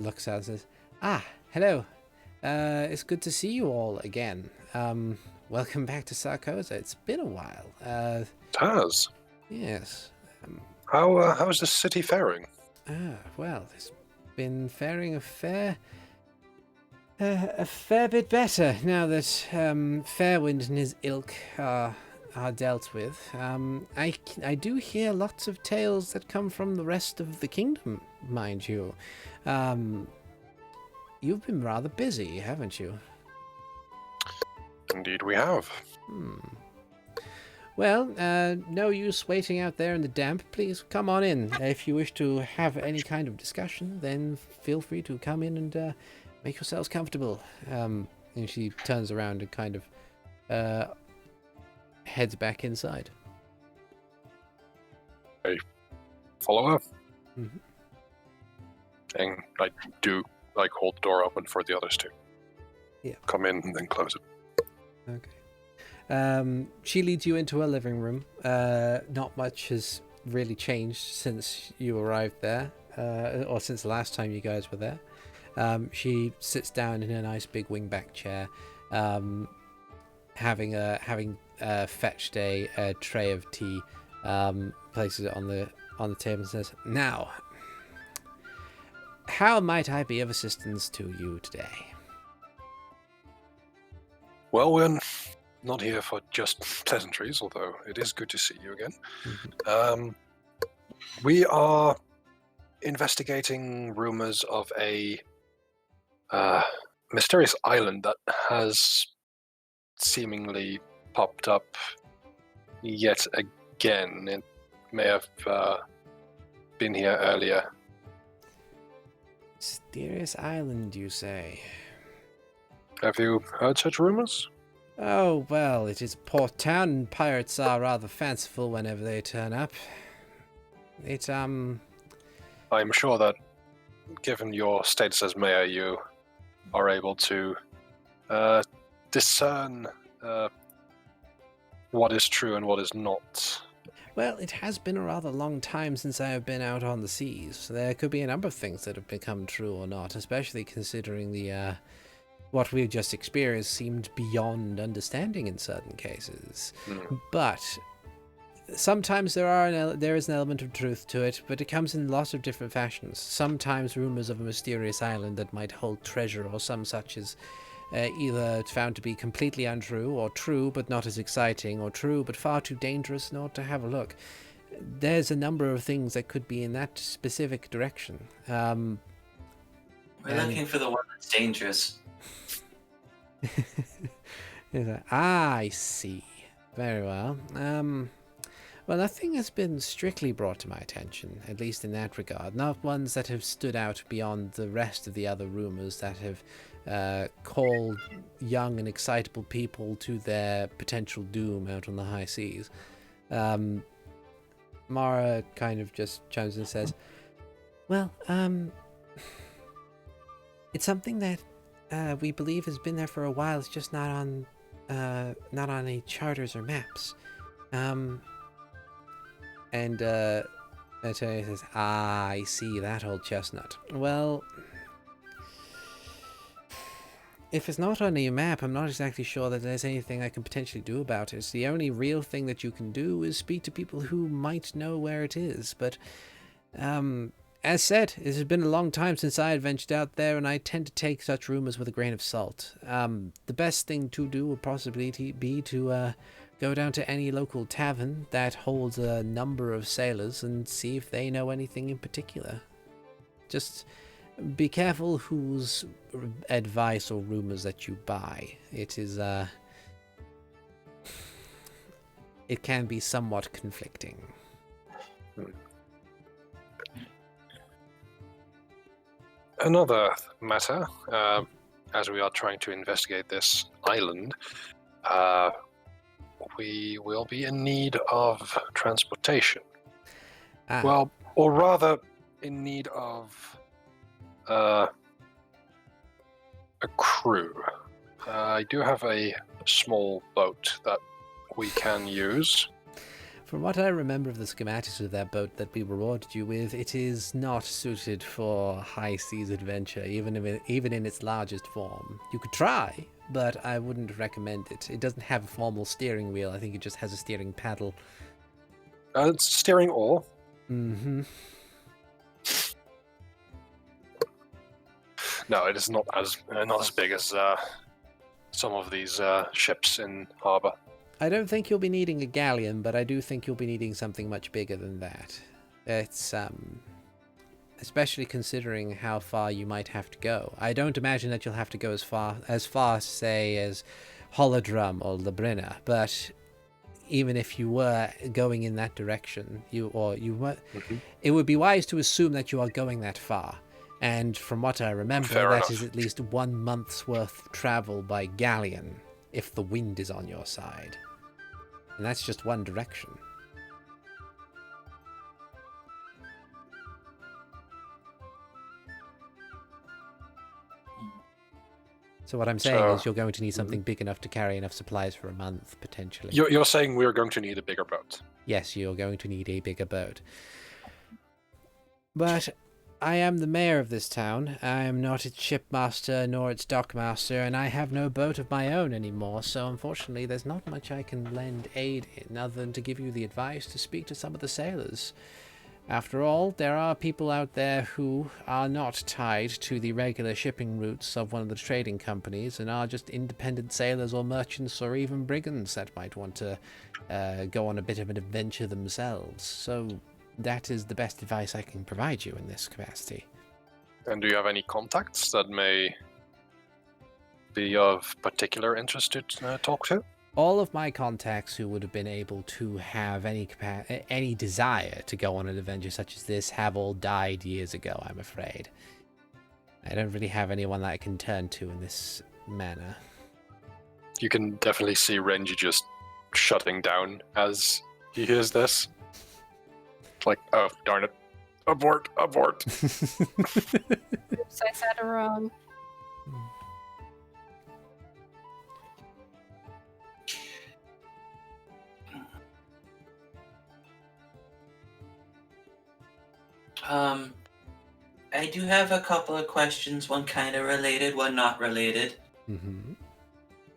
looks out and says, "Ah, hello. It's good to see you all again. Welcome back to Sarcossa. It's been a while. It has. Yes. How's the city faring? Well, it's been faring a fair bit better now that Fairwind and his ilk are dealt with. I do hear lots of tales that come from the rest of the kingdom, mind you. You've been rather busy, haven't you? Indeed, we have. Well, no use waiting out there in the damp. Please come on in. If you wish to have any kind of discussion, then feel free to come in and make yourselves comfortable. And she turns around and kind of heads back inside. I follow her. Mhm. And I do hold the door open for the others to come in and then close it. Okay. She leads you into her living room. Not much has really changed since you arrived there, or since the last time you guys were there. She sits down in a nice big wingback chair, having fetched a tray of tea, places it on the table and says, "Now, how might I be of assistance to you today?" Well, we're not here for just pleasantries, although it is good to see you again. Mhm. We are investigating rumors of a mysterious island that has seemingly popped up yet again. It may have been here earlier. Mysterious island, you say? Have you heard such rumors? Oh, well, it is a port town, and pirates are rather fanciful whenever they turn up. I'm sure that, given your status as mayor, you are able to discern what is true and what is not. Well, it has been a rather long time since I have been out on the seas. There could be a number of things that have become true or not, especially considering the what we've just experienced seemed beyond understanding in certain cases. But sometimes there is an element of truth to it, but it comes in lots of different fashions. Sometimes rumors of a mysterious island that might hold treasure or some such is either found to be completely untrue, or true but not as exciting, or true but far too dangerous not to have a look. There's a number of things that could be in that specific direction. We're looking for the one that's dangerous. I see. Very well. Well, nothing has been strictly brought to my attention, at least in that regard. Not ones that have stood out beyond the rest of the other rumors that have called young and excitable people to their potential doom out on the high seas. Mara kind of just chimes in and says, well, it's something that we believe has been there for a while. It's just not on any charters or maps. And Attorney says, I see that old chestnut. Well, if it's not on your map, I'm not exactly sure that there's anything I can potentially do about it. The only real thing that you can do is speak to people who might know where it is. But, as said, it has been a long time since I had ventured out there, and I tend to take such rumors with a grain of salt. The best thing to do would possibly be to go down to any local tavern that holds a number of sailors and see if they know anything in particular. Just be careful whose advice or rumors that you buy. It is, it can be somewhat conflicting. Another matter, as we are trying to investigate this island, we will be in need of transportation. Well, or rather, in need of a crew. I do have a small boat that we can use. From what I remember of the schematics of that boat that we rewarded you with, it is not suited for high seas adventure, even in its largest form. You could try, but I wouldn't recommend it. It doesn't have a formal steering wheel. I think it just has a steering paddle. It's steering oar. Mm-hmm. No, it is not as big as some of these ships in harbour. I don't think you'll be needing a galleon, but I do think you'll be needing something much bigger than that. It's, especially considering how far you might have to go. I don't imagine that you'll have to go as far, say, as Holodrum or Labrina, but even if you were going in that direction, it would be wise to assume that you are going that far. And from what I remember, Fair that enough. is at least 1 month's worth of travel by galleon, if the wind is on your side. And that's just one direction. So what I'm saying is you're going to need something big enough to carry enough supplies for a month, potentially. You're saying we're going to need a bigger boat. Yes, you're going to need a bigger boat. But I am the mayor of this town. I am not its shipmaster nor its dockmaster, and I have no boat of my own anymore, so unfortunately there's not much I can lend aid in other than to give you the advice to speak to some of the sailors. After all, there are people out there who are not tied to the regular shipping routes of one of the trading companies and are just independent sailors or merchants or even brigands that might want to go on a bit of an adventure themselves. So that is the best advice I can provide you in this capacity. And do you have any contacts that may be of particular interest to talk to? All of my contacts who would have been able to have any desire to go on an adventure such as this have all died years ago, I'm afraid. I don't really have anyone that I can turn to in this manner. You can definitely see Renji just shutting down as he hears this. It's like, oh, darn it. Abort, abort. Oops, I said it wrong. I do have a couple of questions, one kind of related, one not related. Mm-hmm.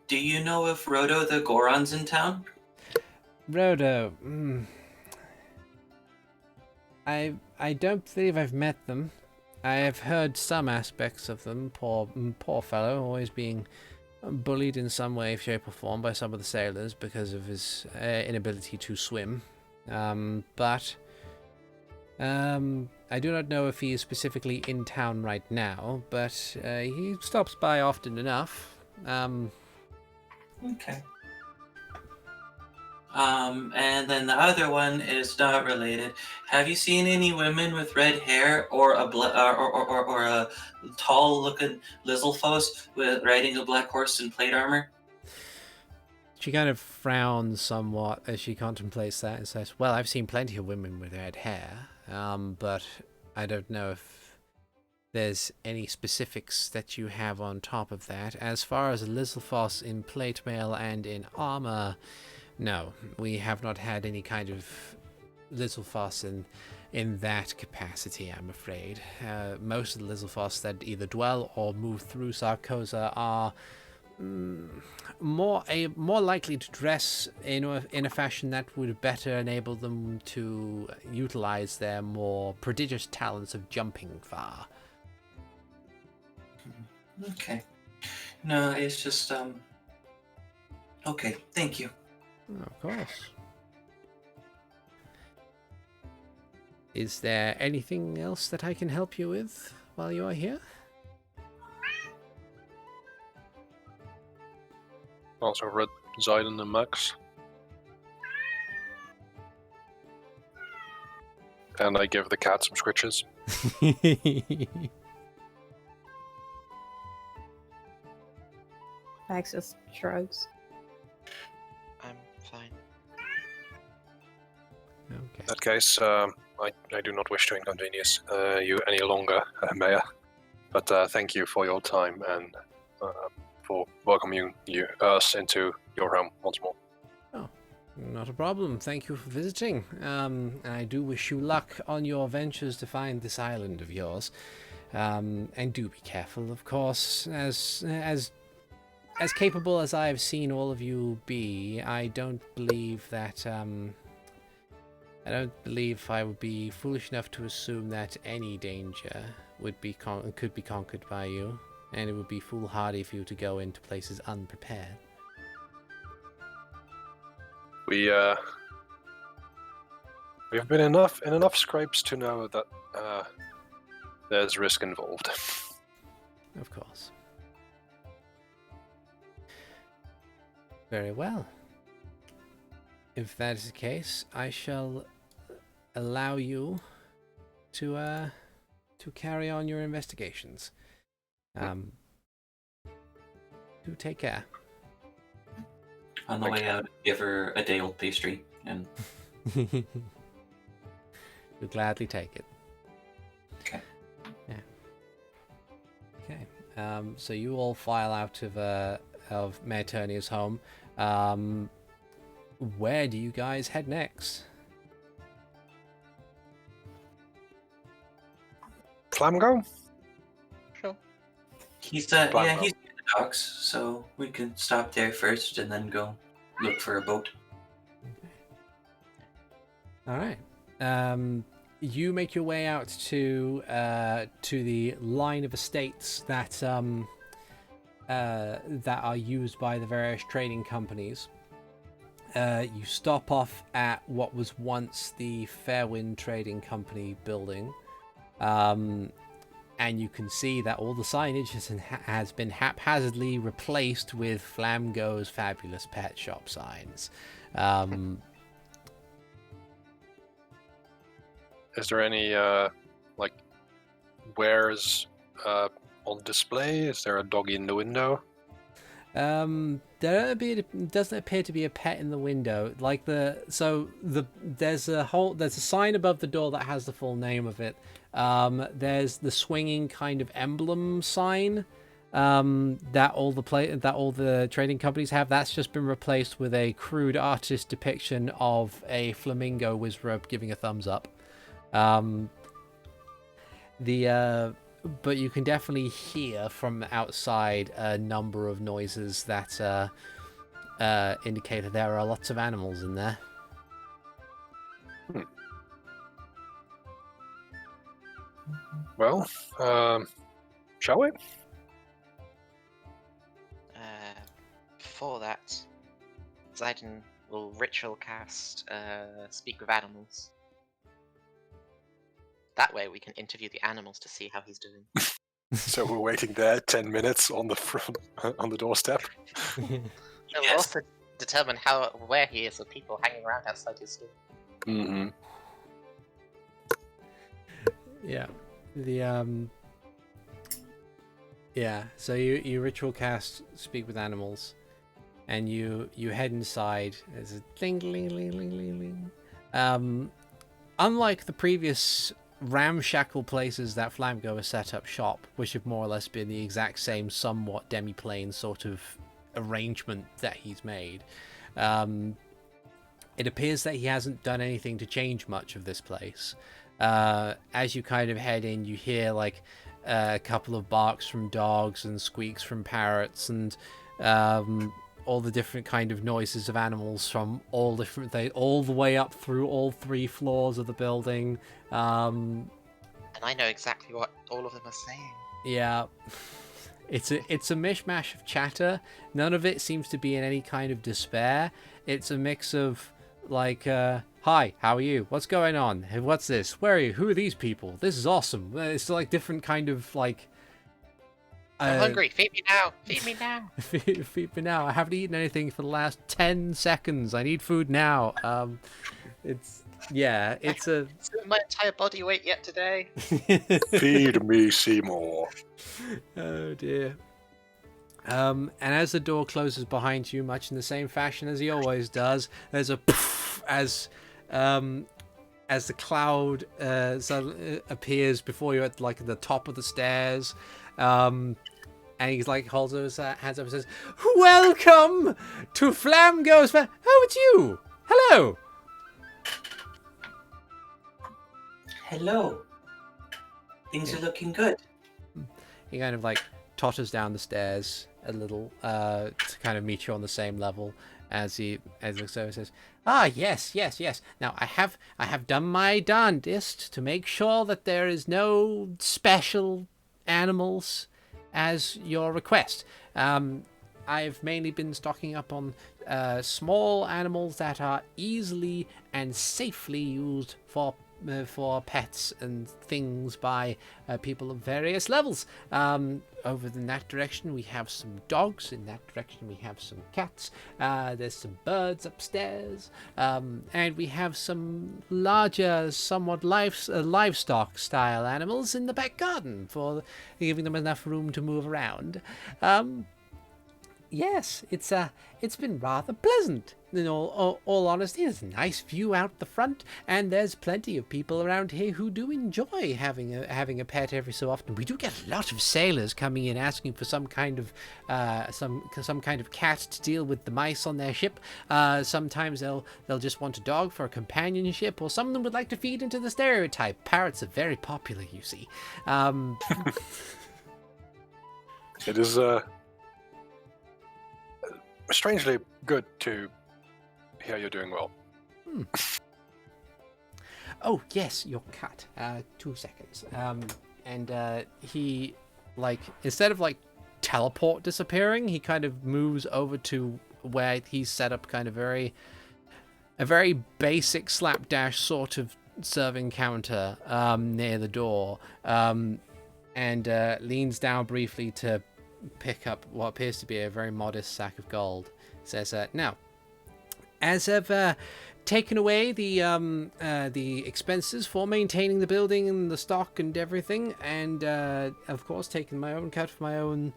Do you know if Rodo the Goron's in town? Rodo, I don't believe I've met them. I have heard some aspects of them. Poor fellow, always being bullied in some way, shape, or form by some of the sailors because of his inability to swim. But I do not know if he is specifically in town right now, but he stops by often enough. Okay. And then the other one is not related. Have you seen any women with red hair or a tall-looking Lizzlefoss with riding a black horse in plate armor? She kind of frowns somewhat as she contemplates that and says, well, I've seen plenty of women with red hair, but I don't know if there's any specifics that you have on top of that. As far as Lizzlefoss in plate mail and in armor, no, we have not had any kind of Lizzlefoss in that capacity, I'm afraid. Most of the Lizzlefoss that either dwell or move through Sarcossa are more likely to dress in a fashion that would better enable them to utilize their more prodigious talents of jumping far. Okay. No, it's just, okay, thank you. Oh, of course. Is there anything else that I can help you with while you are here? Also read Zayden and Max. And I give the cat some scritches. Max just shrugs. I'm fine. Okay. In that case, I do not wish to inconvenience you any longer, Mayor. But thank you for your time and for welcoming us into your home once more. Oh, not a problem. Thank you for visiting. I do wish you luck on your ventures to find this island of yours. And do be careful, of course. As capable as I have seen all of you be, I don't believe that I don't believe I would be foolish enough to assume that any danger would be could be conquered by you, and it would be foolhardy for you to go into places unprepared. We've been in enough scrapes to know that there's risk involved. Of course. Very well. If that is the case, I shall allow you to carry on your investigations. Do take care. On the way out, give her a day-old pastry, and You'll gladly take it. Okay. Yeah. Okay. So you all file out of Mayor Turnia's home. Where do you guys head next? Flamgo? Sure. he's Flamgo. yeah, he's near the docks, so we can stop there first and then go look for a boat. All right. You make your way out to the line of estates that are used by the various trading companies. You stop off at what was once the Fairwind Trading Company building, and you can see that all the signage has been haphazardly replaced with Flamgo's Fabulous Pet Shop signs. Is there any wares on display? Is there a doggy in the window? There doesn't appear to be a pet in the window. There's a sign above the door that has the full name of it. There's the swinging kind of emblem sign that all the trading companies have. That's just been replaced with a crude artist depiction of a flamingo wizrobe giving a thumbs up. But you can definitely hear from outside a number of noises that indicate that there are lots of animals in there. Well, shall we? Before that, Zayden will ritual cast Speak with Animals. That way we can interview the animals to see how he's doing. So we're waiting there 10 minutes on the front, on the doorstep. It will Yes. also determine where he is with people hanging around outside his door. Mm-hmm. Yeah. So you ritual cast Speak with Animals, and you head inside. There's a ding, ling, ling, ling, ling, ling. Unlike the previous ramshackle places that Flamgo has set up shop, which have more or less been the exact same somewhat demi-plane sort of arrangement that he's made, it appears that he hasn't done anything to change much of this place. As you kind of head in, you hear like a couple of barks from dogs and squeaks from parrots, and all the different kind of noises of animals from all different things, all the way up through all 3 floors of the building. And I know exactly what all of them are saying. Yeah, it's a mishmash of chatter. None of it seems to be in any kind of despair. It's a mix of like, hi, how are you? What's going on? Hey, what's this? Where are you? Who are these people? This is awesome. It's like different kind of like. I'm hungry. Feed me now. Feed me now. Feed me now. I haven't eaten anything for the last 10 seconds. I need food now. It's a. It's my entire body weight yet today. Feed me, Seymour. Oh dear. And as the door closes behind you, much in the same fashion as he always does, there's a poof as the cloud appears before you at like the top of the stairs. And he's like holds his hands up and says, "Welcome to Flamgo's." Oh, it's you. Hello. Hello. Things are looking good. He kind of like totters down the stairs a little to kind of meet you on the same level, as he looks over and says, "Ah, yes. Now I have done my darndest to make sure that there is no special animals as your request. I've mainly been stocking up on small animals that are easily and safely used for pets and things by people of various levels. Over in that direction we have some dogs, in that direction we have some cats, there's some birds upstairs, and we have some larger, somewhat livestock style animals in the back garden for giving them enough room to move around. Yes, it's been rather pleasant. In all honesty, there's a nice view out the front, and there's plenty of people around here who do enjoy having a pet every so often. We do get a lot of sailors coming in asking for some kind of some kind of cat to deal with the mice on their ship. Sometimes they'll just want a dog for companionship, or some of them would like to feed into the stereotype. Parrots are very popular, you see. It is strangely good to hear you're doing well. Oh, yes, your cat. 2 seconds. And he, like, instead of, like, teleport disappearing, he kind of moves over to where he's set up kind of a very basic slapdash sort of serving counter near the door, and leans down briefly to pick up what appears to be a very modest sack of gold. Says, now, as I've taken away the expenses for maintaining the building and the stock and everything, and of course taken my own cut for my own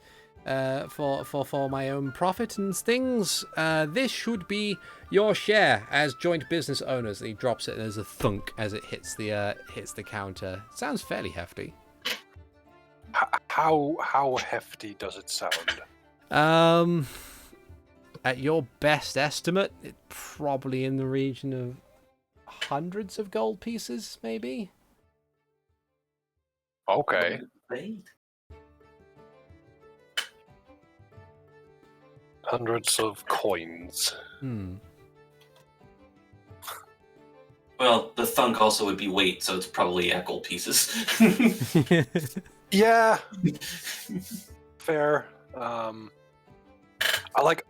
for my own profit and things, this should be your share as joint business owners. And he drops it, and there's a thunk as it hits the counter. Sounds fairly hefty. How hefty does it sound? At your best estimate, it's probably in the region of hundreds of gold pieces, maybe. Okay. Hundreds of coins. Well, the thunk also would be weight, so it's probably gold pieces. Yeah. Fair. I like...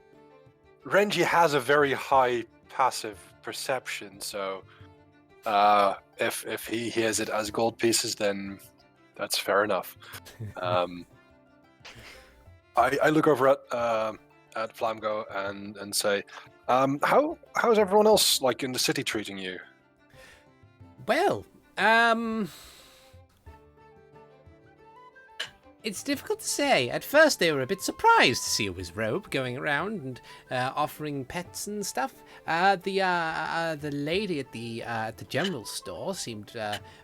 Renji has a very high passive perception, so if he hears it as gold pieces, then that's fair enough. I look over at Flamgo and say, how's everyone else like in the city treating you? Well, it's difficult to say. At first, they were a bit surprised to see a Wizrobe going around and offering pets and stuff. The lady at the general store seemed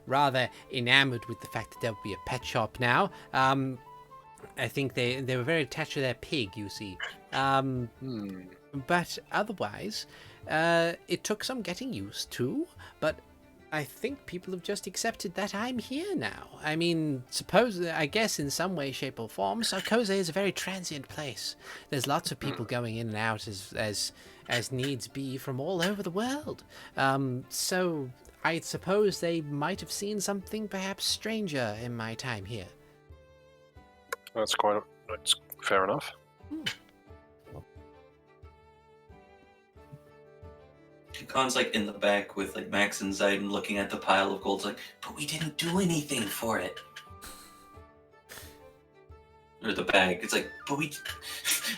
rather enamored with the fact that there would be a pet shop now. I think they were very attached to their pig, you see. But otherwise, it took some getting used to. But I think people have just accepted that I'm here now. I mean, I guess in some way, shape, or form, Sarcossa is a very transient place. There's lots of people going in and out as needs be from all over the world. So I suppose they might have seen something perhaps stranger in my time here. That's fair enough. Khan's like in the back with like Max and Zayden looking at the pile of gold, like, but we didn't do anything for it. Or the bag. It's like, but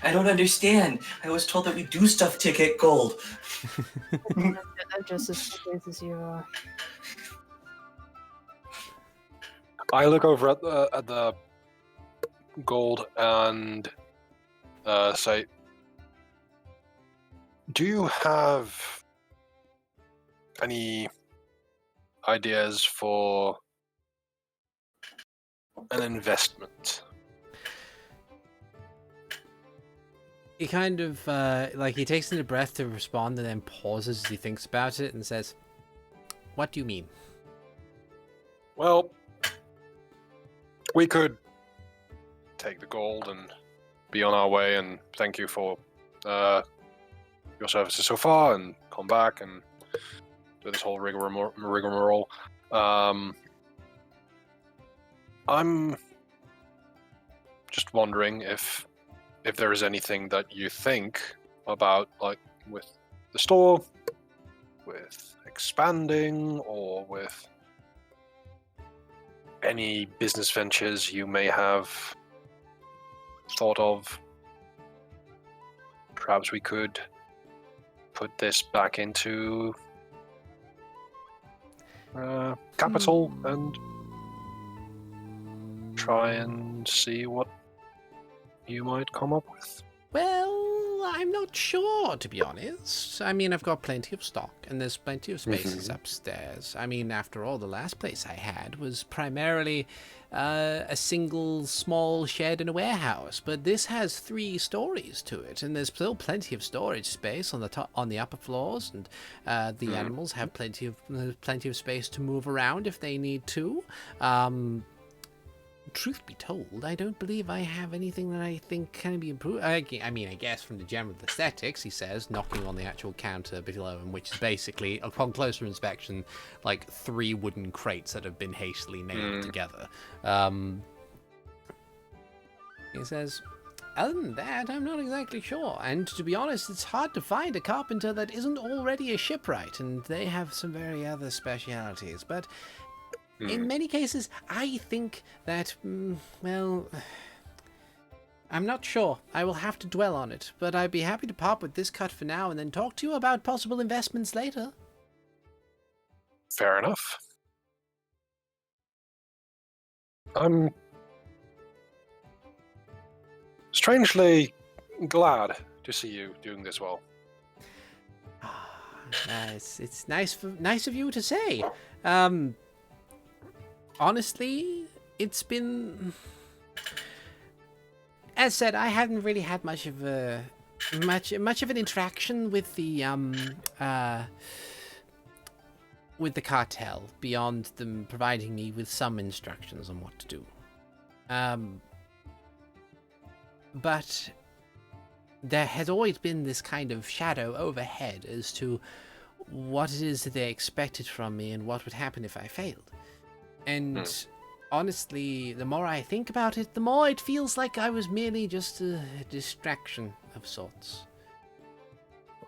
I don't understand. I was told that we do stuff to get gold. I'm just as stupid as you are. I look over at the gold and say, do you have any ideas for an investment? He kind of he takes in a breath to respond and then pauses as he thinks about it and says, "What do you mean?" Well, we could take the gold and be on our way, and thank you for your services so far and come back and do this whole rigmarole. I'm just wondering if there is anything that you think about, like with the store, with expanding, or with any business ventures you may have thought of. Perhaps we could put this back into capital and try and see what you might come up with. Well, I'm not sure, to be honest. I mean, I've got plenty of stock, and there's plenty of spaces upstairs. I mean, after all, the last place I had was primarily a single small shed and a warehouse, but this has 3 stories to it, and there's still plenty of storage space on the top, on the upper floors, and the animals have plenty of space to move around if they need to. Truth be told, I don't believe I have anything that I think can be improved. I mean, I guess from the general aesthetics, he says, knocking on the actual counter below him, which is basically, upon closer inspection, like 3 wooden crates that have been hastily nailed together. He says, other than that, I'm not exactly sure. And to be honest, it's hard to find a carpenter that isn't already a shipwright, and they have some very other specialities. But in many cases, I think that, well, I'm not sure. I will have to dwell on it, but I'd be happy to part with this cut for now and then talk to you about possible investments later. Fair enough. I'm strangely glad to see you doing this well. It's nice of you to say. Honestly, it's been, as said, I hadn't really had much of an interaction with the cartel beyond them providing me with some instructions on what to do. But there has always been this kind of shadow overhead as to what it is that they expected from me and what would happen if I failed. And honestly, the more I think about it, the more it feels like I was merely just a distraction of sorts.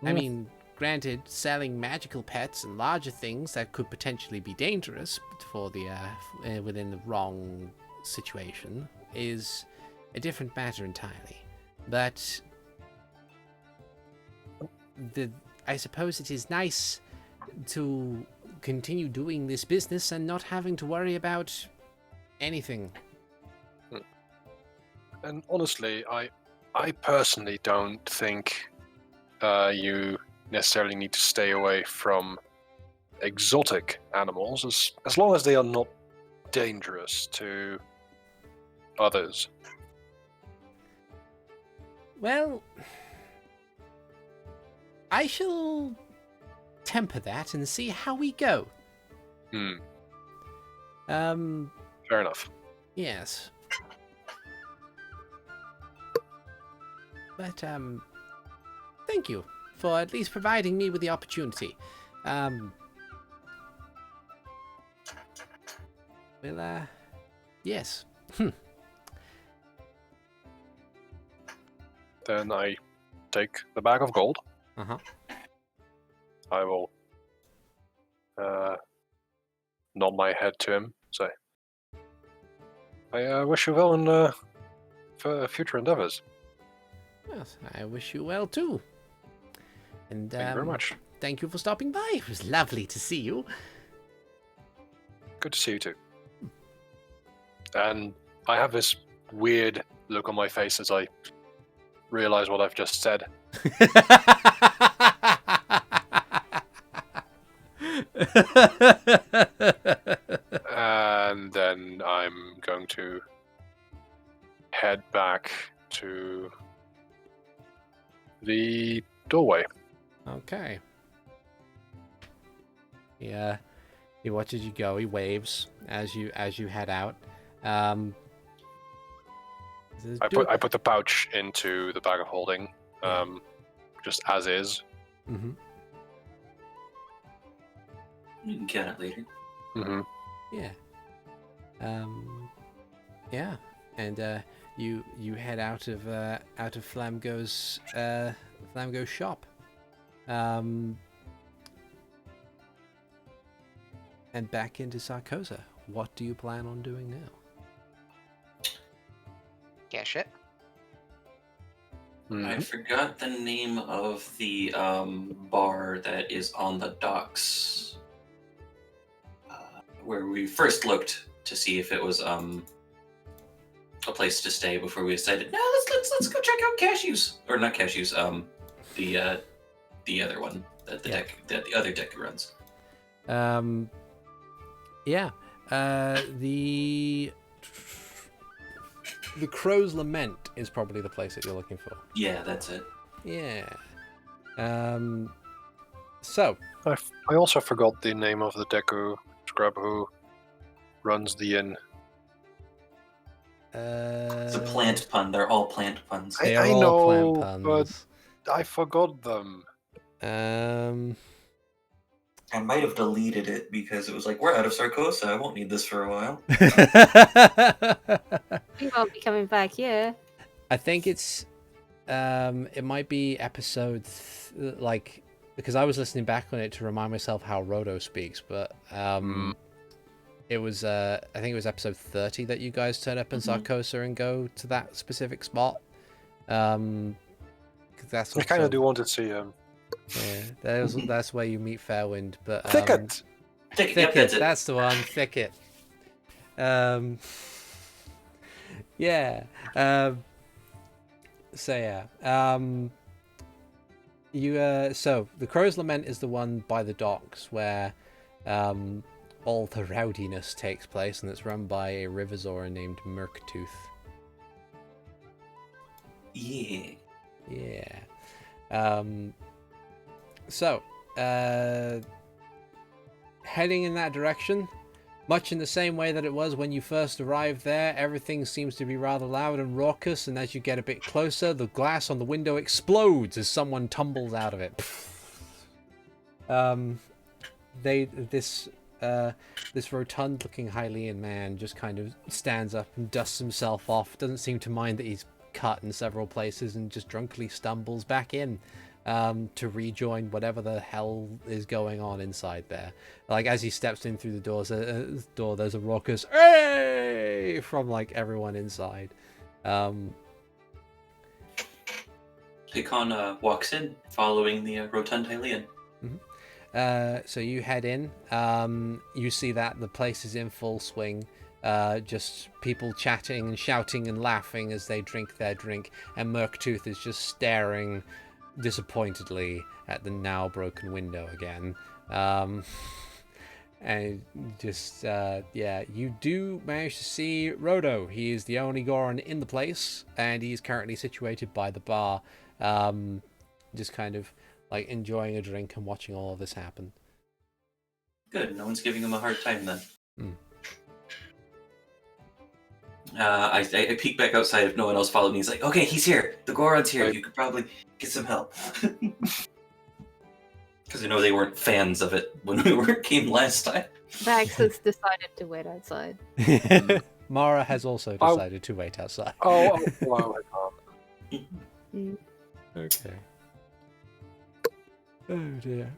I mean, granted, selling magical pets and larger things that could potentially be dangerous for the within the wrong situation is a different matter entirely. But I suppose it is nice to continue doing this business and not having to worry about anything. And honestly, I personally don't think you necessarily need to stay away from exotic animals as long as they are not dangerous to others. Well, I shall temper that and see how we go. Fair enough. Yes. But, thank you for at least providing me with the opportunity. Yes. Then I take the bag of gold. Uh-huh. I will nod my head to him, say, I wish you well in for future endeavors. Yes, I wish you well too. And Thank you very much. Thank you for stopping by. It was lovely to see you. Good to see you too. And I have this weird look on my face as I realize what I've just said. And then I'm going to head back to the doorway. Okay. Yeah. He watches you go. He waves as you head out. I put the pouch into the bag of holding, just as is, Mm-hmm. You can count it later. Mm-hmm. Yeah. Yeah. And you head out of Flamgo's shop. And back into Sarcossa. What do you plan on doing now? Get shit. I forgot the name of the bar that is on the docks, where we first looked to see if it was a place to stay before we decided. No, let's go check out Cashews, or not Cashews. The other one that the other deck runs. Yeah. The Crow's Lament is probably the place that you're looking for. Yeah, that's it. Yeah. So. I also forgot the name of the deco scrub who runs the inn. It's a plant pun. They're all plant puns. They are I all know, plant puns. but I forgot them. I might have deleted it because it was like, we're out of Sarcossa. I won't need this for a while. We won't be coming back here. I think it's it might be episode because I was listening back on it to remind myself how Roto speaks, but it was I think it was episode 30 that you guys turn up in Sarcossa and go to that specific spot. 'Cause that's I kind of do want to see him. Yeah, that's where you meet Fairwind, but Thicket. Yep, Thicket, that's it. that's the one. Thicket. Yeah. So yeah. So the Crow's Lament is the one by the docks where all the rowdiness takes place, and it's run by a Rivazora named Murktooth. Yeah. Yeah. So, heading in that direction, much in the same way that it was when you first arrived there, everything seems to be rather loud and raucous, and as you get a bit closer, the glass on the window explodes as someone tumbles out of it. This rotund-looking Hylian man just kind of stands up and dusts himself off, doesn't seem to mind that he's cut in several places, and just drunkenly stumbles back in to rejoin whatever the hell is going on inside there. Like, as he steps in through the door, there's a raucous "Hey!" from like everyone inside. Hikan walks in, following the rotund Hylian. So you head in. You see that the place is in full swing. Just people chatting and shouting and laughing as they drink their drink, and Murktooth is just staring disappointedly at the now broken window again. And just you do manage to see Roto. He is the only Goron in the place, and he's currently situated by the bar, just kind of like enjoying a drink and watching all of this happen. Good, no one's giving him a hard time then. I peek back outside if no one else followed me. He's like, okay, he's here. The Goron's here. You could probably get some help. Because I know they weren't fans of it when we came last time. Max has decided to wait outside. Mara has also decided to wait outside. Oh, wow. Okay. Oh dear.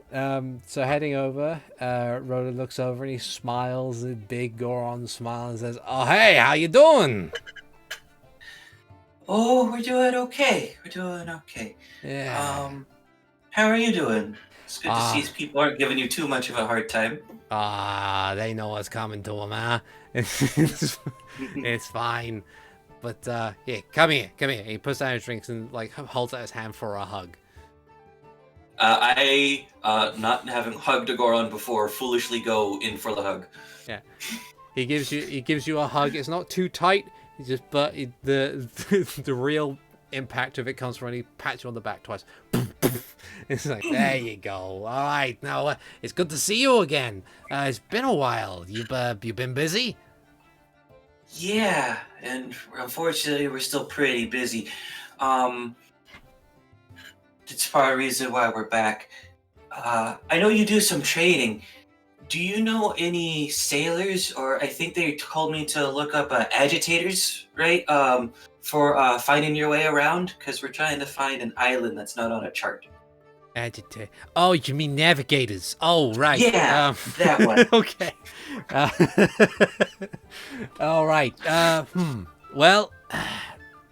So heading over, Rhoda looks over and he smiles, a big Goron smile, and says, "Oh hey, how you doing?" Oh, we're doing okay. Yeah. How are you doing? It's good to see people aren't giving you too much of a hard time. They know what's coming to them, huh? It's fine. But yeah, come here. He puts down his drinks and like holds out his hand for a hug. I, not having hugged a Goron before, foolishly go in for the hug. Yeah, he gives you a hug. It's not too tight. The real impact of it comes from when he pats you on the back twice. It's like, there you go. All right, now it's good to see you again. It's been a while. You been busy? Yeah, and unfortunately we're still pretty busy. It's part of the reason why we're back. I know you do some trading. Do you know any sailors, or I think they told me to look up agitators, right? For finding your way around, because we're trying to find an island that's not on a chart. Agitate. Oh, you mean navigators? Oh, right. Yeah, that one. Okay. Uh, all right. Well,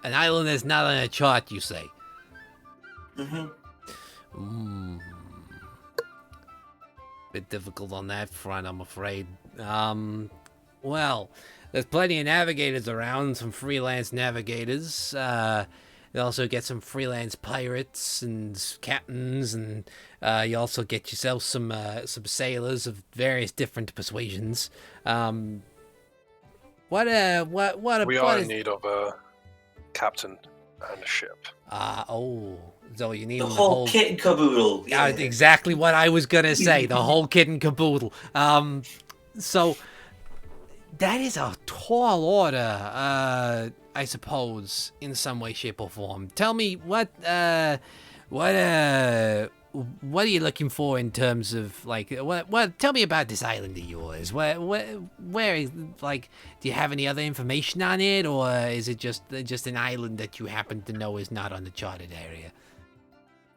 an island that's not on a chart, you say? Mm-hmm. Bit difficult on that front, I'm afraid. Well, there's plenty of navigators around, some freelance navigators. You also get some freelance pirates and captains, and you also get yourself some sailors of various different persuasions. We are in need of a captain and a ship. So you need The whole kit and caboodle. Yeah, exactly what I was gonna say. The whole kit and caboodle. So that is a tall order, I suppose, in some way, shape, or form. Tell me what are you looking for in terms of what? Tell me about this island of yours. Where is, like, do you have any other information on it, or is it just an island that you happen to know is not on the charted area?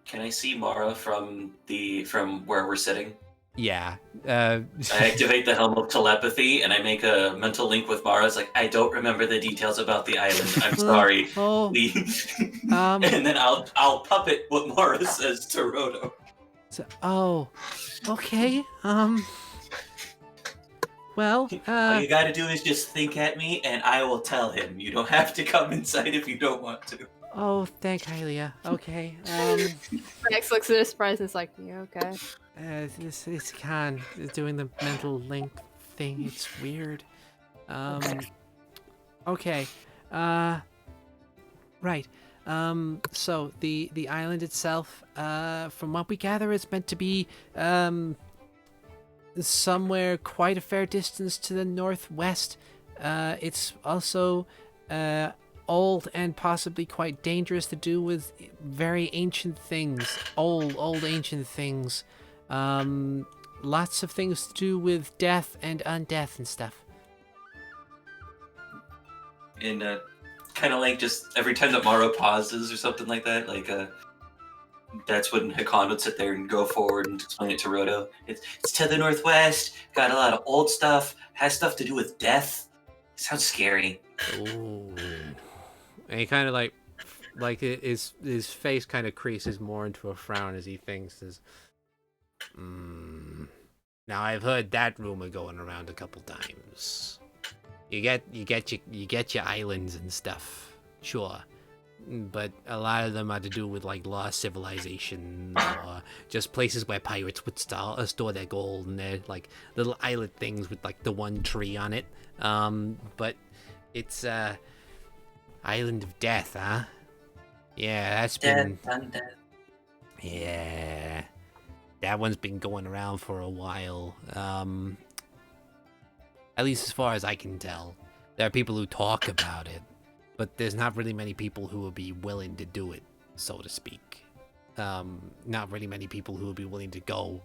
Can I see Mara from where we're sitting? Yeah. I activate the Helm of Telepathy, and I make a mental link with Mara. It's like, I don't remember the details about the island. I'm sorry. Please. And then I'll puppet what Mara says to Roto. Okay. Well, all you gotta do is just think at me, and I will tell him. You don't have to come inside if you don't want to. Oh, thank Hylia. Okay. Max looks at his surprise and is like, yeah, okay. This Khan is doing the mental link thing. It's weird. Okay. Right. So the island itself, from what we gather, is meant to be somewhere quite a fair distance to the northwest. It's also old and possibly quite dangerous to do with very ancient things. Old ancient things. Lots of things to do with death and undeath and stuff. And kind of like just every time that Mara pauses or something like that, that's when Hikan would sit there and go forward and explain it to Roto. It's to the northwest, got a lot of old stuff, has stuff to do with death. It sounds scary. Ooh. And he kind of like his face kind of creases more into a frown as he thinks. Now I've heard that rumor going around a couple times. You get your islands and stuff, sure, but a lot of them are to do with like lost civilization or just places where pirates would store their gold, and they're like little island things with like the one tree on it. But it's Island of Death, huh? Yeah, that's been... Death. Yeah. That one's been going around for a while. At least as far as I can tell. There are people who talk about it, but there's not really many people who will be willing to do it, so to speak. Not really many people who will be willing to go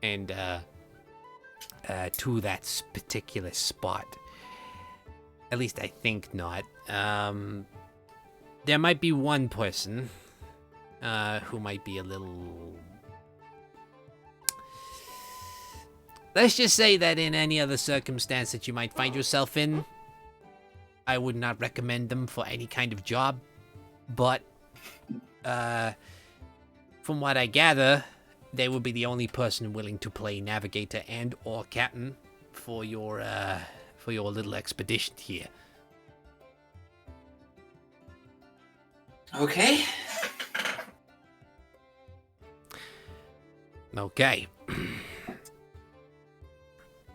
and to that particular spot. At least I think not. There might be one person who might be a little... Let's just say that in any other circumstance that you might find yourself in, I would not recommend them for any kind of job. But from what I gather, they would be the only person willing to play navigator and or captain for your little expedition here. Okay. Okay.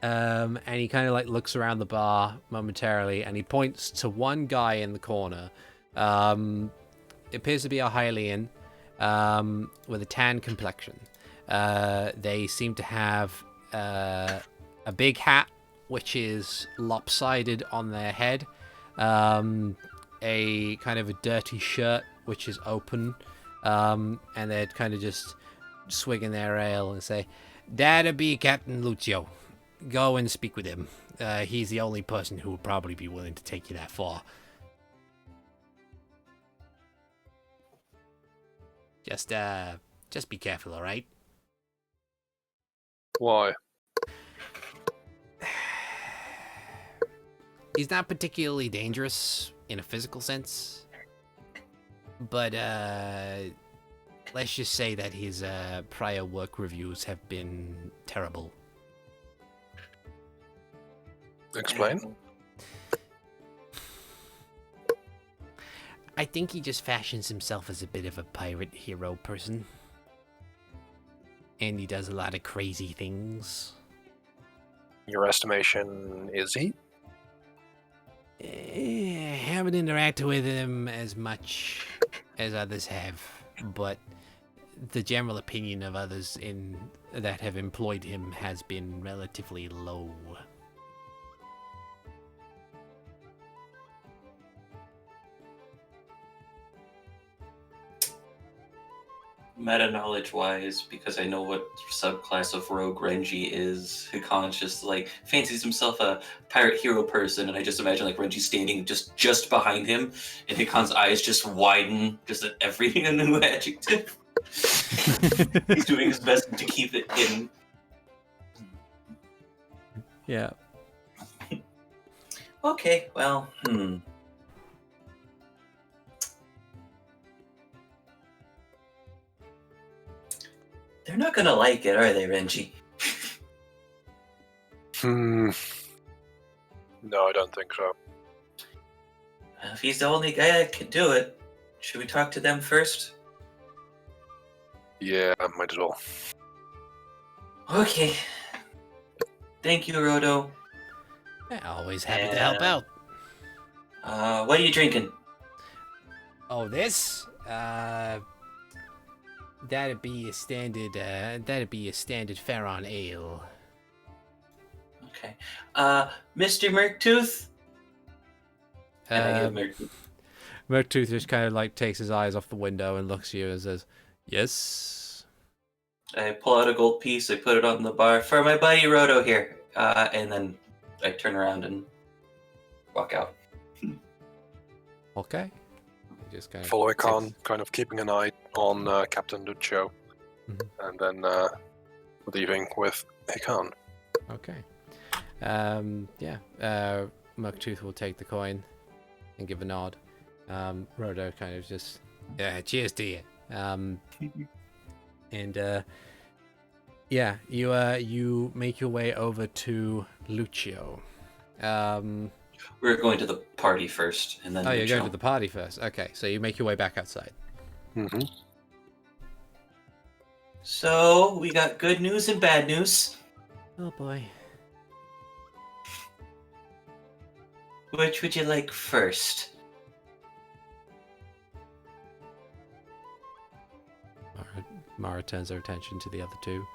And he kind of like looks around the bar momentarily, and he points to one guy in the corner. It appears to be a Hylian with a tan complexion. They seem to have a big hat, which is lopsided on their head. A kind of a dirty shirt, which is open. and they'd kind of just swig in their ale and say, "That'd be Captain Lucio. Go and speak with him. He's the only person who would probably be willing to take you that far. Just be careful, all right?" Why? He's not particularly dangerous in a physical sense, but let's just say that his prior work reviews have been terrible. Explain. I think he just fashions himself as a bit of a pirate hero person. And he does a lot of crazy things. Your estimation, is he? Haven't interacted with him as much as others have, but the general opinion of others that have employed him has been relatively low. Meta knowledge wise, because I know what subclass of rogue Renji is, Hikan's just like fancies himself a pirate hero person, and I just imagine like Renji standing just behind him, and Hikan's eyes just widen just at every new adjective. He's doing his best to keep it hidden. Yeah. Okay, well, They're not gonna like it, are they, Renji? No, I don't think so. If he's the only guy that can do it, should we talk to them first? Yeah, might as well. Okay. Thank you, Rodo. Always happy to help out. What are you drinking? Oh, this? That'd be a standard Pharaon ale. Okay. Mr. Merktooth? And I give Merktooth. Merktooth just kind of like takes his eyes off the window and looks at you and says, "Yes." I pull out a gold piece, I put it on the bar for my buddy Rodo here. And then I turn around and walk out. Okay. He just kind of Follow Hikan, takes- kind of keeping an eye on Captain Lucio, and then leaving with Hikan. Okay. Merktooth will take the coin and give a nod. Rodo kind of just, cheers to you. You make your way over to Lucio. We're going to the party first, and then Oh, you're Lucio. going to the party first. Okay, so you make your way back outside. Mm-hmm. So, we got good news and bad news. Oh boy. Which would you like first? Mara turns her attention to the other two.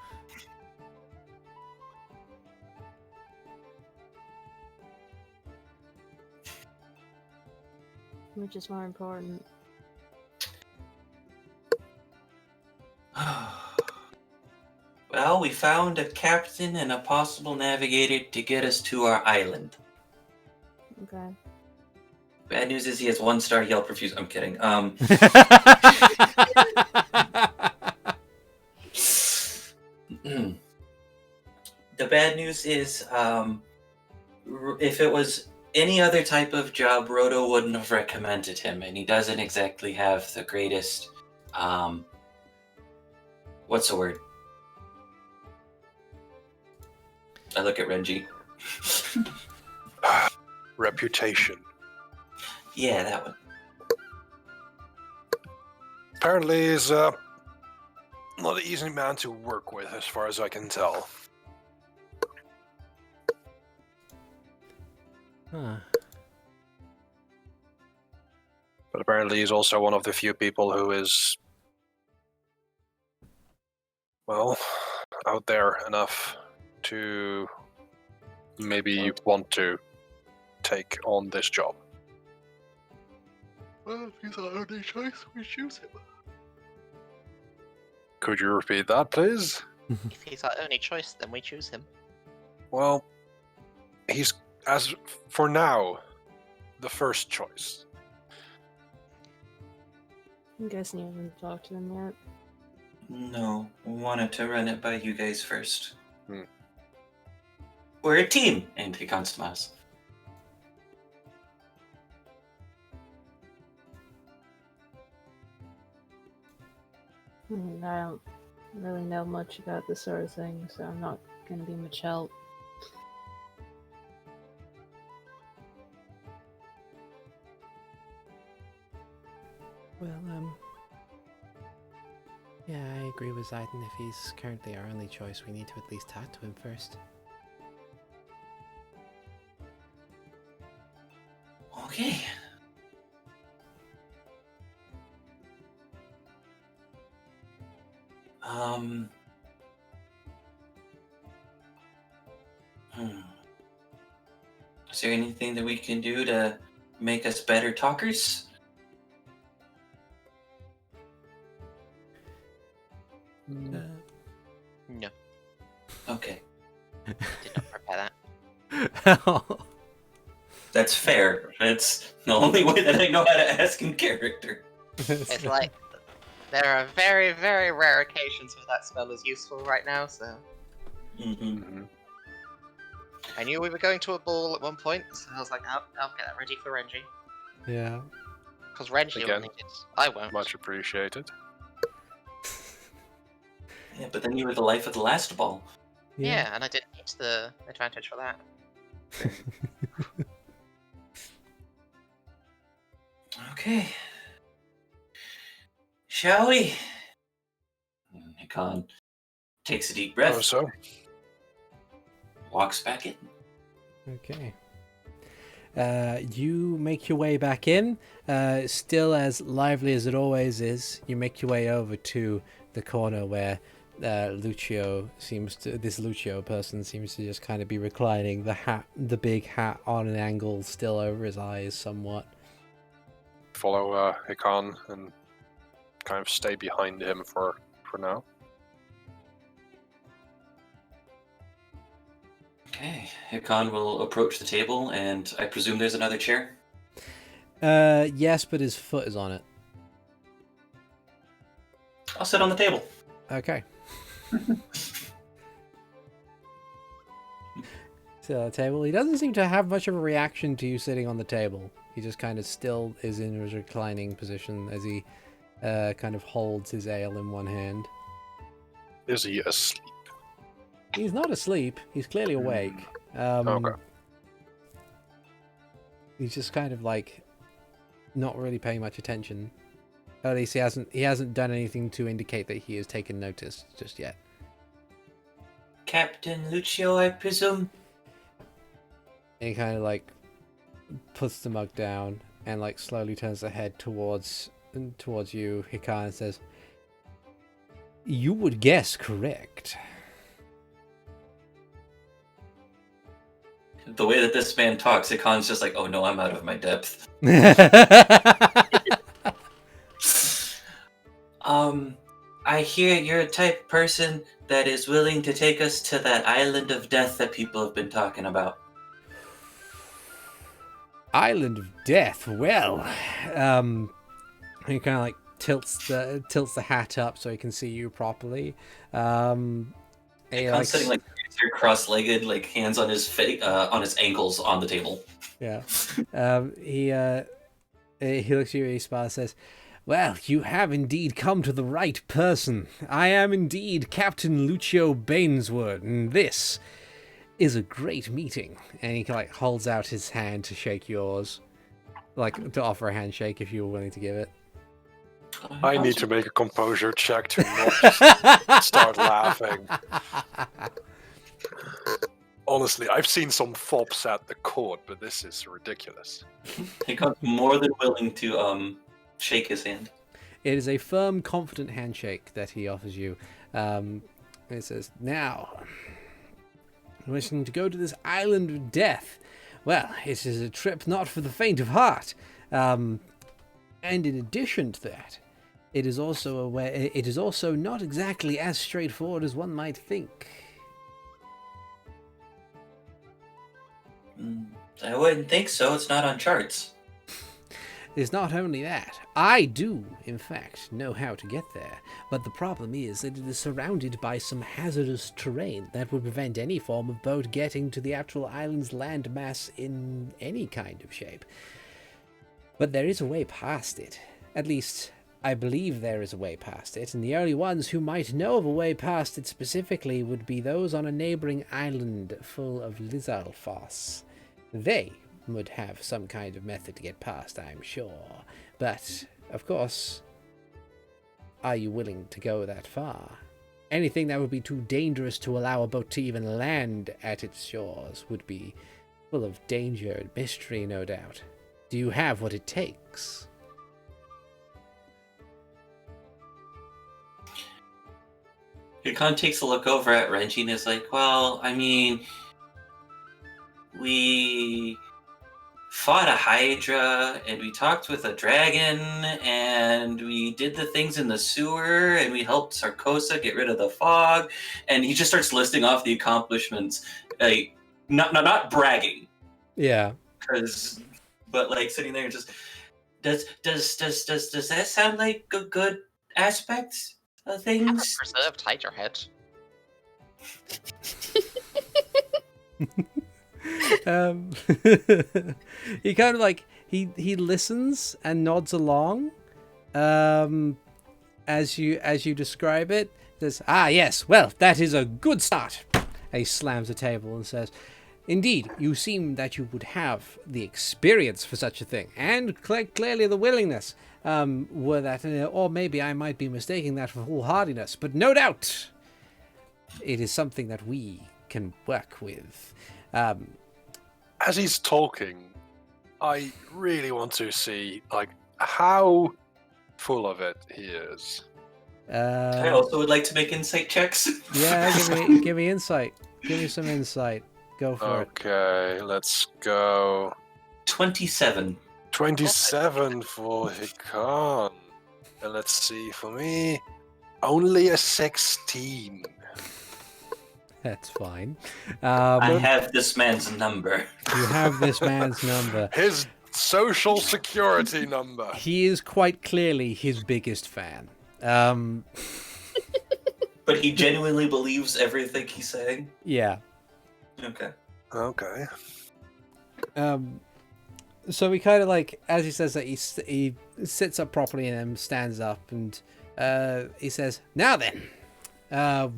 Which is more important? Well, we found a captain and a possible navigator to get us to our island. Okay. Bad news is he has 1 star Yelp reviews. I'm kidding. The bad news is, if it was any other type of job, Rodo wouldn't have recommended him, and he doesn't exactly have the greatest, what's the word? I look at Renji. Reputation. Yeah, that one. Apparently, he's not an easy man to work with, as far as I can tell. Huh. But apparently, he's also one of the few people who is, well, out there enough to maybe want to take on this job. Well, if he's our only choice, we choose him. Could you repeat that, please? If he's our only choice, then we choose him. Well, he's, as for now, the first choice. I'm guessing you haven't talked to him yet. No, we wanted to run it by you guys first. Hmm. We're a team, and Hikan smiles. I don't really know much about this sort of thing, so I'm not going to be much help. Well, yeah, I agree with Zayden. If he's currently our only choice, we need to at least talk to him first. Okay. Is there anything that we can do to make us better talkers? No, Okay. did not prepare that. That's fair. That's the only way that I know how to ask in character. It's like there are very, very rare occasions where that spell is useful right now, so Mm-hmm. I knew we were going to a ball at one point, so I was like, I'll get that ready for Renji. Yeah. Because Renji will Again, need it. I won't. Much appreciated. Yeah, but then you were the life of the last ball. Yeah, and I didn't get the advantage for that. Okay. Shall we? Hikan takes a deep breath, So, walks back in. Okay. You make your way back in, still as lively as it always is. You make your way over to the corner where this Lucio person seems to just kind of be reclining, the big hat on an angle still over his eyes somewhat. follow Hikan and kind of stay behind him for now. Okay, Hikan will approach the table, and I presume there's another chair? Yes, but his foot is on it. I'll sit on the table. Okay. Sit on the table. He doesn't seem to have much of a reaction to you sitting on the table. He just kind of still is in his reclining position as he kind of holds his ale in one hand. Is he asleep? He's not asleep. He's clearly awake. Okay. He's just kind of like not really paying much attention. At least he hasn't done anything to indicate that he has taken notice just yet. Captain Lucio, I presume? And he kind of like puts the mug down and like slowly turns the head towards you, Hikan, and says, "You would guess correct." The way that this man talks, Hikan's just like, oh no, I'm out of my depth. I hear you're a type of person that is willing to take us to that island of death that people have been talking about. Island of Death. Well, he kind of like tilts the hat up so he can see you properly. Hikan's sitting like cross-legged, like hands on his on his ankles on the table. Yeah. He looks at you and he smiles and says, "Well, you have indeed come to the right person. I am indeed Captain Lucio Banesward, and this is a great meeting." And he like holds out his hand to shake yours, like to offer a handshake if you were willing to give it. I need to make a composure check to not start laughing. Honestly, I've seen some fops at the court, but this is ridiculous. Hikan's more than willing to shake his hand. It is a firm, confident handshake that he offers you. It says, "Now, wishing to go to this island of death. Well, it is a trip not for the faint of heart. And in addition to that, It is also a way. It is also not exactly as straightforward as one might think. I wouldn't think so. It's not on charts. It's not only that. I do, in fact, know how to get there, but the problem is that it is surrounded by some hazardous terrain that would prevent any form of boat getting to the actual island's landmass in any kind of shape. But there is a way past it. At least, I believe there is a way past it, and the only ones who might know of a way past it specifically would be those on a neighboring island full of Lizalfos. They would have some kind of method to get past, I'm sure. But, of course, are you willing to go that far? Anything that would be too dangerous to allow a boat to even land at its shores would be full of danger and mystery, no doubt. Do you have what it takes? Hikan takes a look over at Renji and is like, well, I mean, we fought a Hydra, and we talked with a dragon, and we did the things in the sewer, and we helped Sarcossa get rid of the fog, and he just starts listing off the accomplishments, like not bragging, Yeah. but like sitting there and just does that sound like a good aspect of things? Preserved Hydra head. He kind of like he listens and nods along as you describe it. Says, yes, well, that is a good start. And he slams the table and says, indeed, you seem that you would have the experience for such a thing, and clearly the willingness. Were that, or maybe I might be mistaking that for foolhardiness, but no doubt it is something that we can work with. As he's talking, I really want to see like how full of it he is. I also would like to make insight checks. Yeah, give me insight. Give me some insight. Go for it. Okay, let's go. 27. 27 for Hikan. And let's see, for me, only a 16. That's fine. I have this man's number. You have this man's number. His social security number. He is quite clearly his biggest fan. But he genuinely believes everything he's saying? Yeah. Okay. So he kind of like, as he says that, he sits up properly and then stands up and he says, now then,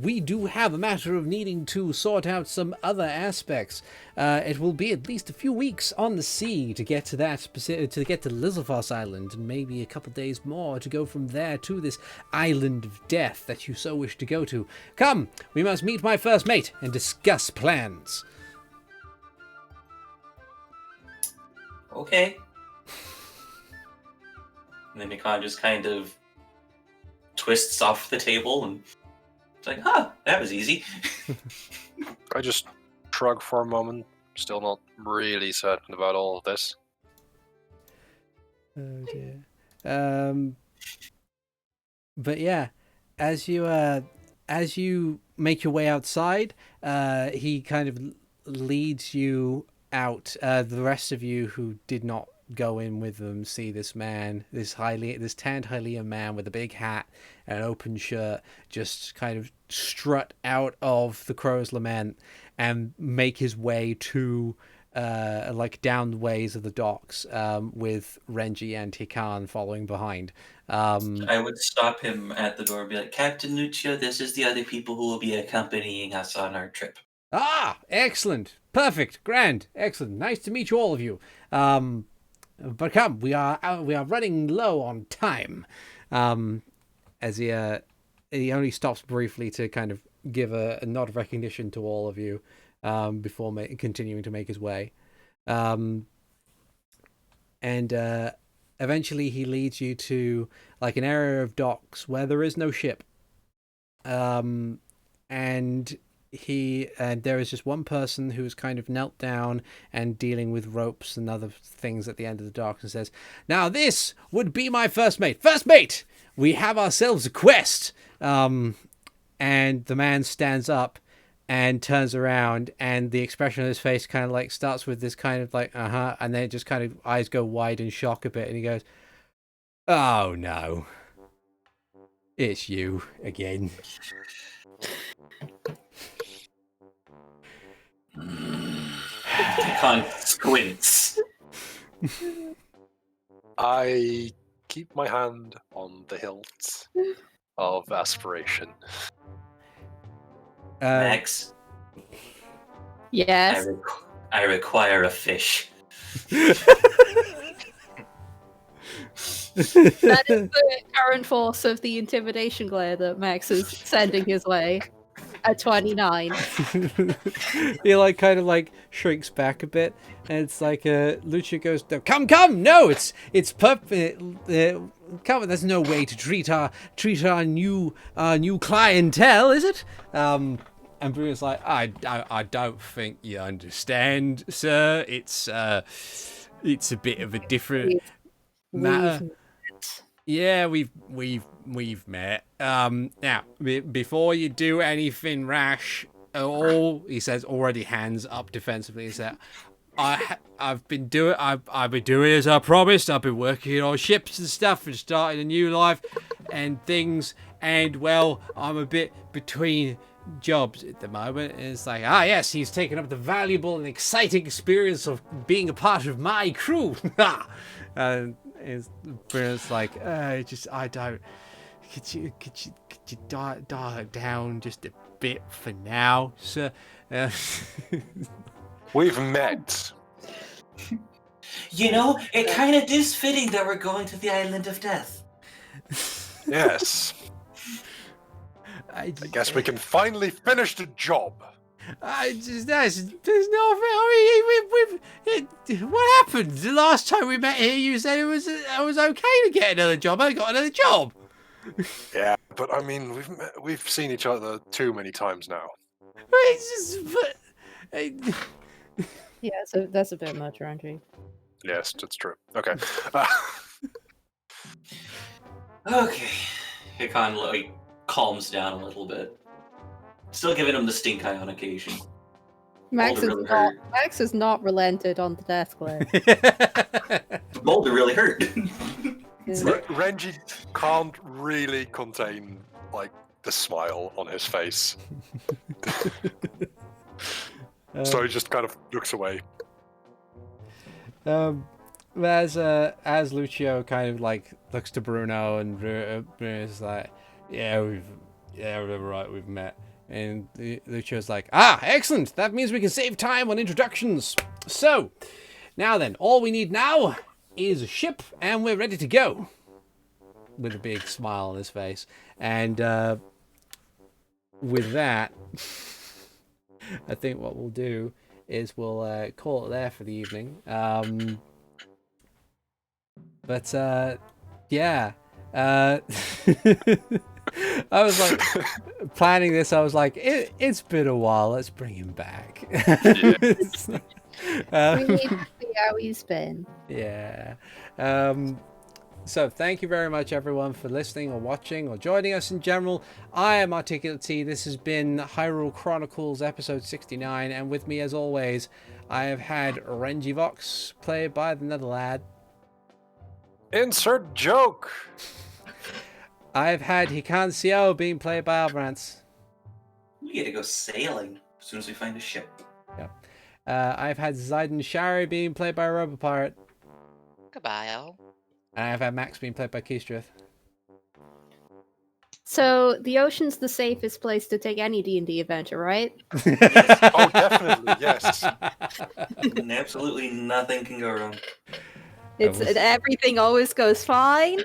we do have a matter of needing to sort out some other aspects. It will be at least a few weeks on the sea to get to that to get to Lizalfos Island, and maybe a couple days more to go from there to this island of death that you so wish to go to. Come, we must meet my first mate and discuss plans. Okay. And then Hikan just kind of twists off the table and it's like, that was easy. I just shrug for a moment, still not really certain about all of this. Oh dear. But yeah, as you make your way outside, he kind of leads you out. The rest of you who did not go in with them see this man, this tanned Hylian man with a big hat and an open shirt, just kind of strut out of the Crow's Lament and make his way to like down the ways of the docks, with Renji and Hikan following behind. I would stop him at the door and be like, Captain Lucio, this is the other people who will be accompanying us on our trip. Excellent. Perfect. Grand. Excellent. Nice to meet you, all of you. But come, we are running low on time. As he only stops briefly to kind of give a nod of recognition to all of you, before continuing to make his way. And eventually he leads you to like an area of docks where there is no ship. And there is just one person who's kind of knelt down and dealing with ropes and other things at the end of the dock and says, "Now this would be my first mate. First mate, we have ourselves a quest." And the man stands up and turns around, and the expression on his face kind of like starts with this kind of like, and then it just kind of eyes go wide in shock a bit, and he goes, "Oh no, it's you again." Hikan squints. I keep my hand on the hilt of aspiration. Max, Yes. I require a fish. That is the current force of the intimidation glare that Max is sending his way at 29. He like kind of like shrinks back a bit, and it's like Lucio goes, "No, come, no, it's perfect. Come, there's no way to treat our new clientele, is it?" And Bruno's like, I don't think you understand, sir. It's a bit of a different matter. Yeah, we've met. Now, before you do anything rash at all, he says, already hands up defensively. He said, I've been doing as I promised. I've been working on ships and stuff and starting a new life and things. And well, I'm a bit between jobs at the moment. And it's like, yes, he's taken up the valuable and exciting experience of being a part of my crew. And it's like, I don't. Could you dial it down just a bit for now, sir? We've met. You know, it kind of is fitting that we're going to the Island of Death. Yes. I guess we can finally finish the job. There's no. What happened the last time we met here? You said it was okay to get another job. I got another job. Yeah, but I mean, we've seen each other too many times now. Yeah, so that's a bit much, Renji. Yes, that's true. Okay. Okay. Hikan like calms down a little bit. Still giving him the stink eye on occasion. Max is not relented on the death glare. Boulder really hurt. Renji can't really contain like the smile on his face, so he just kind of looks away. As Lucio kind of like looks to Bruno, and Bruno's like, we're right, we've met. And Lucio's like, excellent, that means we can save time on introductions. So, now then, all we need now is a ship, and we're ready to go. With a big smile on his face. And with that, I think what we'll do is we'll call it there for the evening. Yeah. I was like, planning this, I was like, it's been a while, let's bring him back. We need to see how he's been. Yeah. So thank you very much, everyone, for listening or watching or joining us in general. I am ArticulateT. This has been Hyrule Chronicles episode 69, and with me, as always, I have had Renji Vox, played by TheNetherlad. Insert joke! I've had Hikan Sio being played by Avrdal. We get to go sailing as soon as we find a ship. Yep. I've had Zayden Shari being played by RoboPirate. Goodbye, all. And I've had Max being played by Keistrith. So the ocean's the safest place to take any D&D adventure, right? Oh, definitely, yes. And absolutely nothing can go wrong. Everything always goes fine.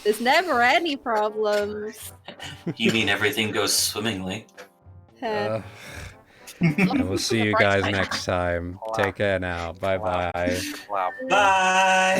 There's never any problems. You mean everything goes swimmingly? And we'll see you guys next time. Take care now. Bye-bye. Wow. Bye!